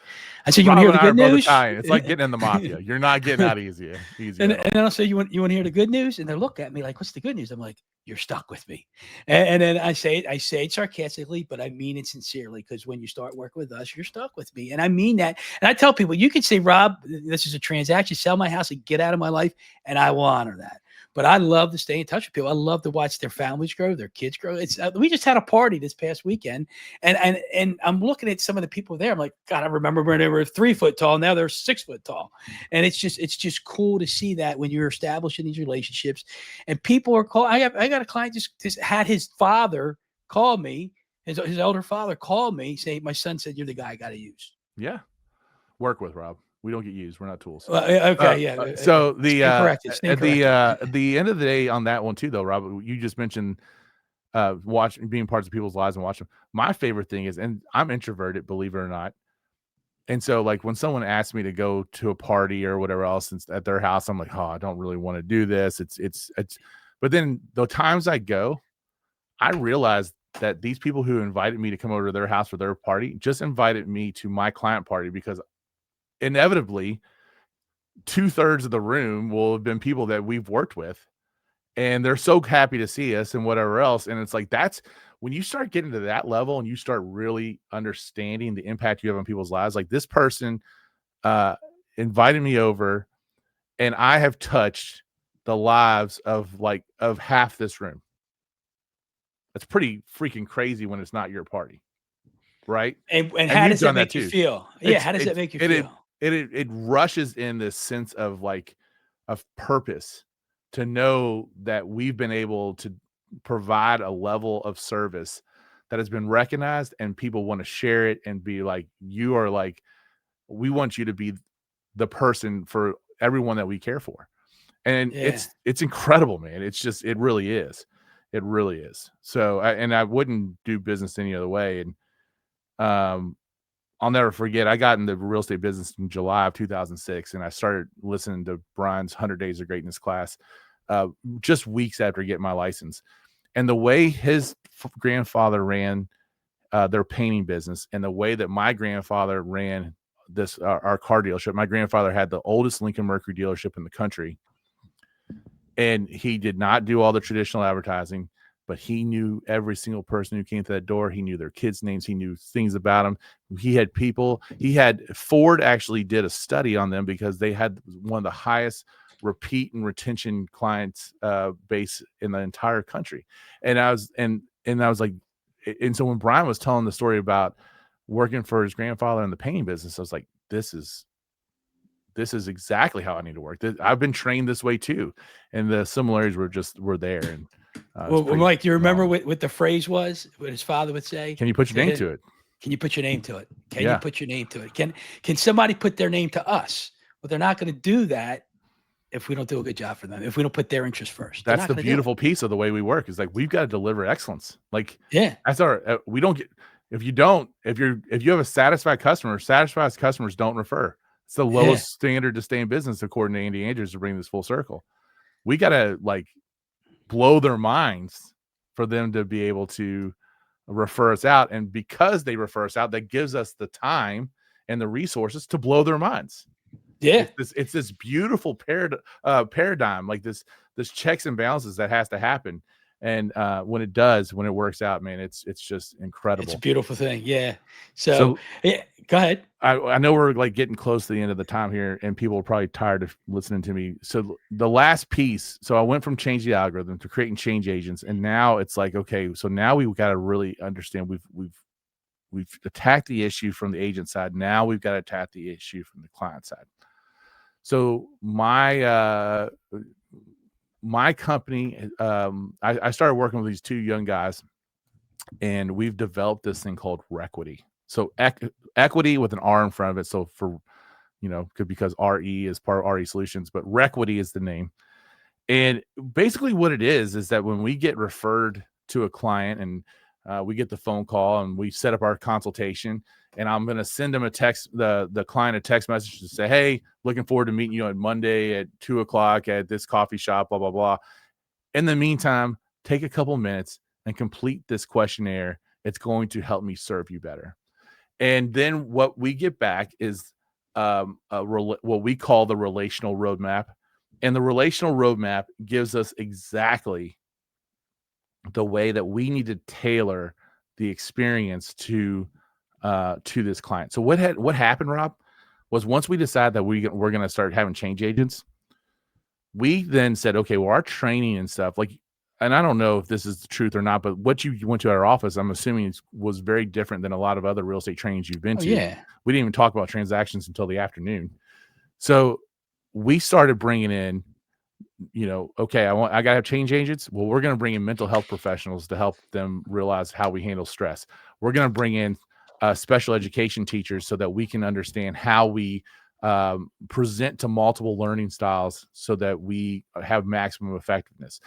I said, you want to hear the good news? It's like getting in the mafia. You're not getting out easy. And then I'll say, you want to hear the good news? And they look at me like, what's the good news? I'm like, you're stuck with me. And then I say it sarcastically, but I mean it sincerely, because when you start working with us, you're stuck with me. And I mean that. And I tell people, you can say, Rob, this is a transaction, sell my house and get out of my life. And I will honor that. But I love to stay in touch with people. I love to watch their families grow, their kids grow. We just had a party this past weekend, and I'm looking at some of the people there. I'm like, God, I remember when they were 3 foot tall. Now they're 6 foot tall, and it's just cool to see that when you're establishing these relationships, and people are calling. I got a client just had his father call me, his elder father called me, say, my son said you're the guy I got to use. Yeah, work with Rob. We don't get used. We're not tools. Well, okay, yeah. So the at the end of the day on that one too, though, Rob, you just mentioned being parts of people's lives and watching. My favorite thing is, and I'm introverted, believe it or not. And so like when someone asks me to go to a party or whatever else at their house, I'm like, oh, I don't really want to do this. It's but then the times I go, I realize that these people who invited me to come over to their house for their party just invited me to my client party, because inevitably 2/3 of the room will have been people that we've worked with, and they're so happy to see us and whatever else. And it's like, that's when you start getting to that level and you start really understanding the impact you have on people's lives. Like this person invited me over And I have touched the lives of half this room. That's pretty freaking crazy when it's not your party, right? And how does that make you feel? Yeah, how does that make you feel? It rushes in this sense of of purpose, to know that we've been able to provide a level of service that has been recognized, and people want to share it and be like, you are like, we want you to be the person for everyone that we care for. And it's incredible, man. It's just, it really is. It really is. So, I wouldn't do business any other way. And I'll never forget, I got in the real estate business in July of 2006, and I started listening to Brian's 100 Days of Greatness class just weeks after getting my license. And the way his grandfather ran their painting business, and the way that my grandfather ran this our car dealership. My grandfather had the oldest Lincoln Mercury dealership in the country, and he did not do all the traditional advertising, but he knew every single person who came to that door. He knew their kids' names. He knew things about them. He had people. Ford actually did a study on them because they had one of the highest repeat and retention clients base in the entire country. And I was like, and so when Brian was telling the story about working for his grandfather in the painting business, I was like, this is exactly how I need to work. I've been trained this way too. And the similarities were there. And well, Mike, do you remember what the phrase was, what his father would say? Can you put your name to it? Can you put your name to it? Can you put your name to it? Can somebody put their name to us? Well, they're not going to do that if we don't do a good job for them, if we don't put their interest first. That's the beautiful piece of the way we work, is like, we've got to deliver excellence. Like, that's our, we don't get, if you have a satisfied customer, satisfied customers don't refer. It's the lowest standard to stay in business, according to Andy Andrews, to bring this full circle. We got to blow their minds for them to be able to refer us out. And because they refer us out, that gives us the time and the resources to blow their minds. Yeah. It's this beautiful paradigm, like this checks and balances that has to happen. And when it works out, man, it's just incredible. It's a beautiful thing. Yeah. So yeah, go ahead. I know we're getting close to the end of the time here, and people are probably tired of listening to me. So the last piece, so I went from change the algorithm to creating change agents. And now it's like, okay, so now we've got to really understand we've attacked the issue from the agent side. Now we've got to attack the issue from the client side. So my company, I started working with these two young guys, and we've developed this thing called Requity. So equity with an R in front of it. So for, because RE is part of RE Solutions, but Requity is the name. And basically what it is that when we get referred to a client, and we get the phone call and we set up our consultation, and I'm going to send them the client a text message to say, hey, looking forward to meeting you on Monday at 2:00 at this coffee shop, blah, blah, blah. In the meantime, take a couple minutes and complete this questionnaire. It's going to help me serve you better. And then what we get back is what we call the relational roadmap. And the relational roadmap gives us exactly the way that we need to tailor the experience to this client. So what happened, Rob, was once we decided that we're going to start having change agents, we then said, okay, well, our training and stuff, and I don't know if this is the truth or not, but what you went to our office, I'm assuming was very different than a lot of other real estate trainings you've been to. Yeah. We didn't even talk about transactions until the afternoon. So we started bringing in, okay, I got to have change agents. Well, we're going to bring in mental health professionals to help them realize how we handle stress. We're going to bring in special education teachers so that we can understand how we present to multiple learning styles so that we have maximum effectiveness.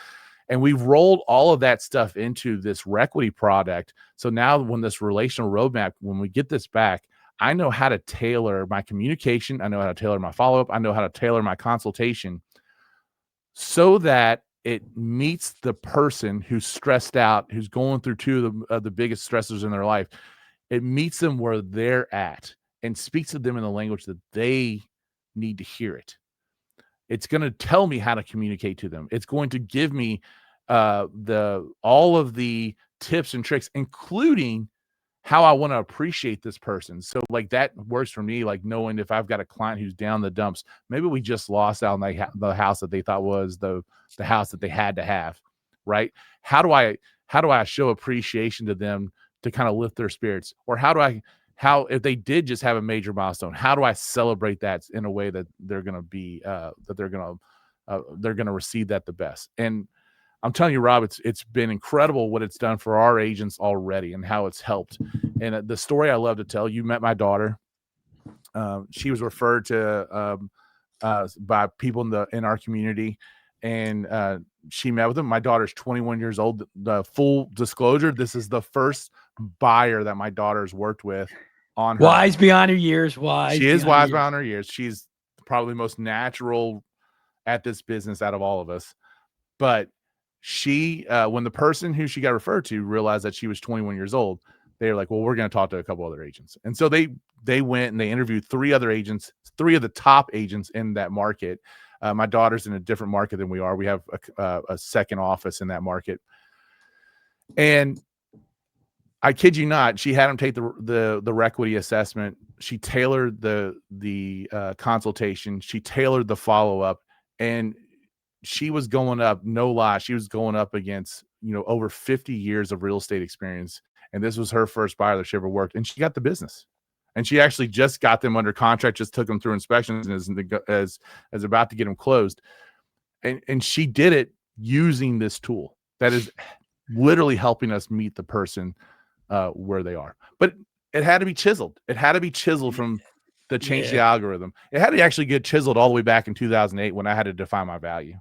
And we've rolled all of that stuff into this Requity product. So now when this relational roadmap, when we get this back, I know how to tailor my communication. I know how to tailor my follow-up. I know how to tailor my consultation so that it meets the person who's stressed out, who's going through two of the biggest stressors in their life. It meets them where they're at and speaks to them in the language that they need to hear it. It's going to tell me how to communicate to them. It's going to give me all of the tips and tricks, including how I want to appreciate this person. So like that works for me, like knowing if I've got a client who's down the dumps, maybe we just lost out on the house that they thought was the house that they had to have, right? How do I show appreciation to them to kind of lift their spirits? Or how if they did just have a major milestone, how do I celebrate that in a way that they're going to be they're going to receive that the best? And I'm telling you, Rob, it's been incredible what it's done for our agents already and how it's helped. And the story I love to tell, you met my daughter. She was referred to by people in our community, and she met with them. My daughter's 21 years old. The full disclosure, this is the first buyer that my daughter's worked with on her wise own. Beyond her years. She is wise beyond her years. She's probably the most natural at this business out of all of us. But she, when the person who she got referred to realized that she was 21 years old, they were like, well, we're going to talk to a couple other agents. And so they went and they interviewed 3 other agents, 3 of the top agents in that market. My daughter's in a different market than we are. We have a second office in that market. And I kid you not, she had them take the Requity assessment. She tailored the consultation. She tailored the follow-up, and she was going up, no lie, she was going up against, over 50 years of real estate experience. And this was her first buyer that she ever worked. And she got the business. And she actually just got them under contract, just took them through inspections and is about to get them closed. And she did it using this tool that is literally helping us meet the person where they are. But it had to be chiseled. It had to be chiseled from the change the algorithm. It had to actually get chiseled all the way back in 2008 when I had to define my value.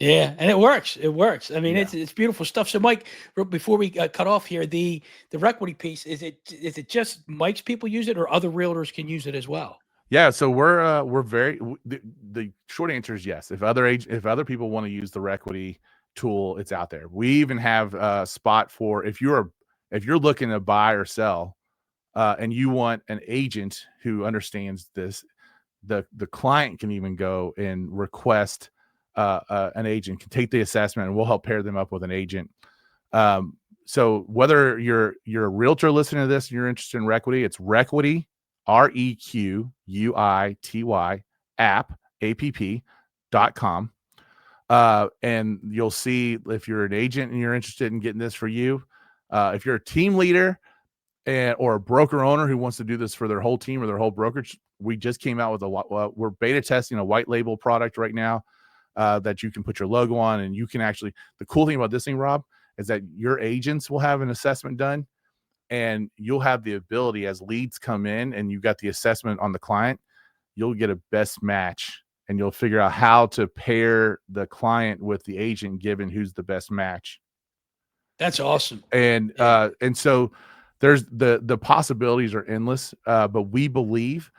Yeah, and it works. It works. I mean, it's beautiful stuff. So, Mike, before we cut off here, the Requity piece, is it just Mike's people use it, or other realtors can use it as well? Yeah, so we're very the short answer is yes. If other people want to use the Requity tool, it's out there. We even have a spot for if you're looking to buy or sell, and you want an agent who understands this, the client can even go and request an agent, can take the assessment, and we'll help pair them up with an agent. So whether you're a realtor listening to this and you're interested in Requity, it's Requity, REQUITY app.com. And you'll see if you're an agent and you're interested in getting this for you. If you're a team leader or a broker owner who wants to do this for their whole team or their whole brokerage, we just came out with we're beta testing a white label product right now that you can put your logo on, and you can actually, the cool thing about this thing, Rob, is that your agents will have an assessment done, and you'll have the ability, as leads come in and you got the assessment on the client, you'll get a best match, and you'll figure out how to pair the client with the agent given who's the best match. That's awesome. And so there's the possibilities are endless, but we believe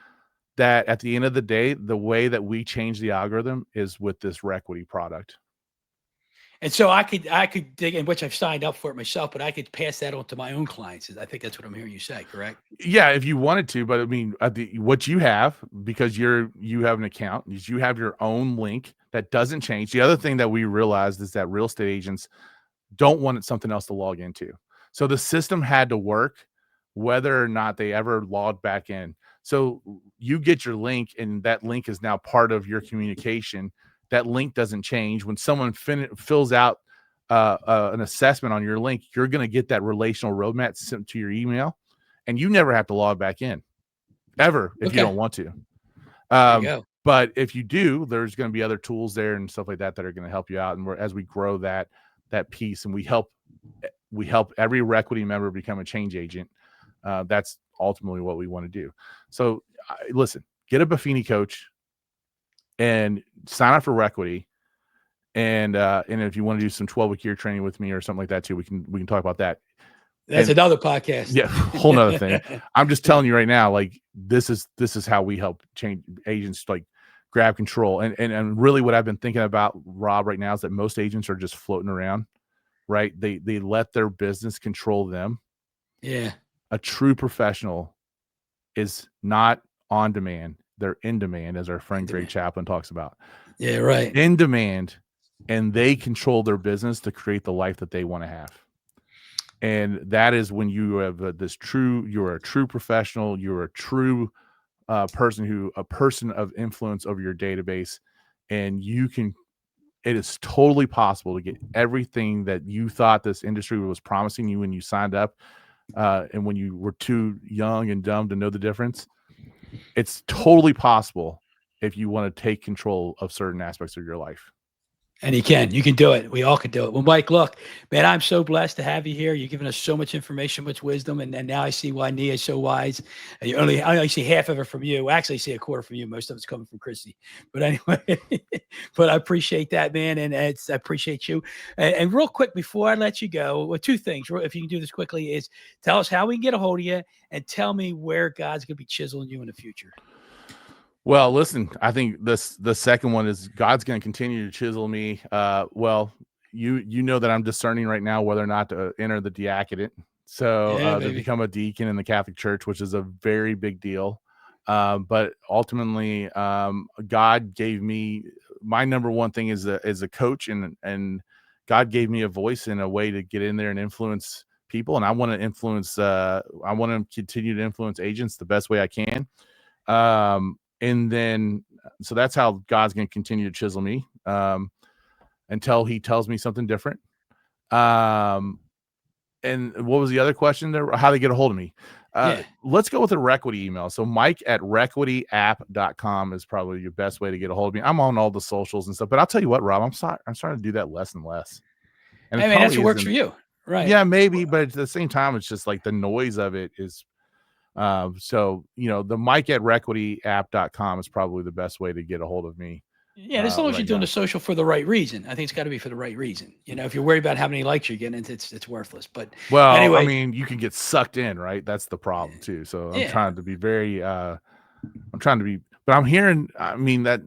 that at the end of the day, the way that we change the algorithm is with this Requity product. And so I could dig in, which I've signed up for it myself, but I could pass that on to my own clients. I think that's what I'm hearing you say, correct? Yeah, if you wanted to, but I mean, what you have, because you have an account, is you have your own link that doesn't change. The other thing that we realized is that real estate agents don't want something else to log into. So the system had to work whether or not they ever logged back in. So you get your link, and that link is now part of your communication. That link doesn't change. When someone fills out an assessment on your link, you're going to get that relational roadmap sent to your email, and you never have to log back in ever if you don't want to. But if you do, there's going to be other tools there and stuff like that that are going to help you out. And as we grow that piece, and we help every Requity member become a change agent, that's ultimately what we want to do. So listen, get a Buffini coach and sign up for Requity. And if you want to do some 12-week year training with me or something like that too, we can talk about that. That's another podcast. Yeah, whole nother thing. I'm just telling you right now, like this is how we help change agents, like grab control. And really what I've been thinking about, Rob, right now is that most agents are just floating around, right? They let their business control them. Yeah. A true professional is not on demand. They're in demand, as our friend Greg Chaplin talks about. Yeah, right. In demand, and they control their business to create the life that they want to have. And that is when you have you're a true professional, you're a true a person of influence over your database, and it is totally possible to get everything that you thought this industry was promising you when you signed up, and when you were too young and dumb to know the difference. It's totally possible if you want to take control of certain aspects of your life. And you can do it. We all can do it. Well, Mike, look, man, I'm so blessed to have you here. You're giving us so much information, much wisdom. And now I see why Nia is so wise. And I only see half of it from you. Actually, I see a quarter from you. Most of it's coming from Christy. But anyway, but I appreciate that, man. And I appreciate you. And real quick, before I let you go, well, two things, if you can do this quickly, is tell us how we can get a hold of you and tell me where God's going to be chiseling you in the future. Well, listen, I think the second one is God's going to continue to chisel me. Well, you know that I'm discerning right now whether or not to enter the diaconate. So to become a deacon in the Catholic Church, which is a very big deal. But ultimately, God gave me my number one thing is a coach, and God gave me a voice and a way to get in there and influence people. And I want to influence. I want to continue to influence agents the best way I can. And then, so that's how God's going to continue to chisel me, until he tells me something different. And what was the other question there? How to get a hold of me? Let's go with a Requity email. So mike@requityapp.com is probably your best way to get a hold of me. I'm on all the socials and stuff, but I'll tell you what, Rob, I'm starting to do that less and less. And I mean, that's what works for you. Right. Yeah, maybe. But at the same time, it's just like the noise of it is, so, the mike@requityapp.com is probably the best way to get a hold of me. Yeah, as long as you're doing the social for the right reason. I think it's got to be for the right reason. If you're worried about how many likes you're getting, it's worthless. But anyway, I mean, you can get sucked in, right? That's the problem too. So I'm trying to be very, but I'm hearing, I mean, that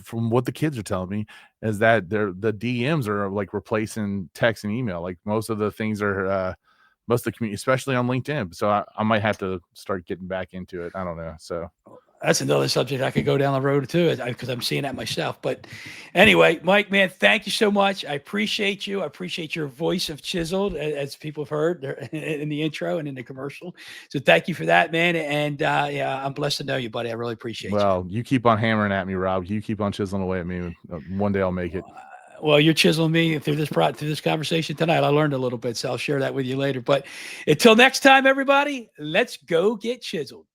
from what the kids are telling me is that the DMs are like replacing text and email. Like most of the things are, most of the community, especially on LinkedIn. So I might have to start getting back into it. I don't know. So that's another subject I could go down the road to, because I'm seeing that myself. But anyway, Mike, man, thank you so much. I appreciate you. I appreciate your voice of chiseled, as people have heard in the intro and in the commercial. So thank you for that, man. And I'm blessed to know you, buddy. I really appreciate you. Well, you keep on hammering at me, Rob. You keep on chiseling away at me. One day I'll make it. Well, you're chiseling me through this conversation tonight. I learned a little bit, so I'll share that with you later. But until next time, everybody, let's go get chiseled.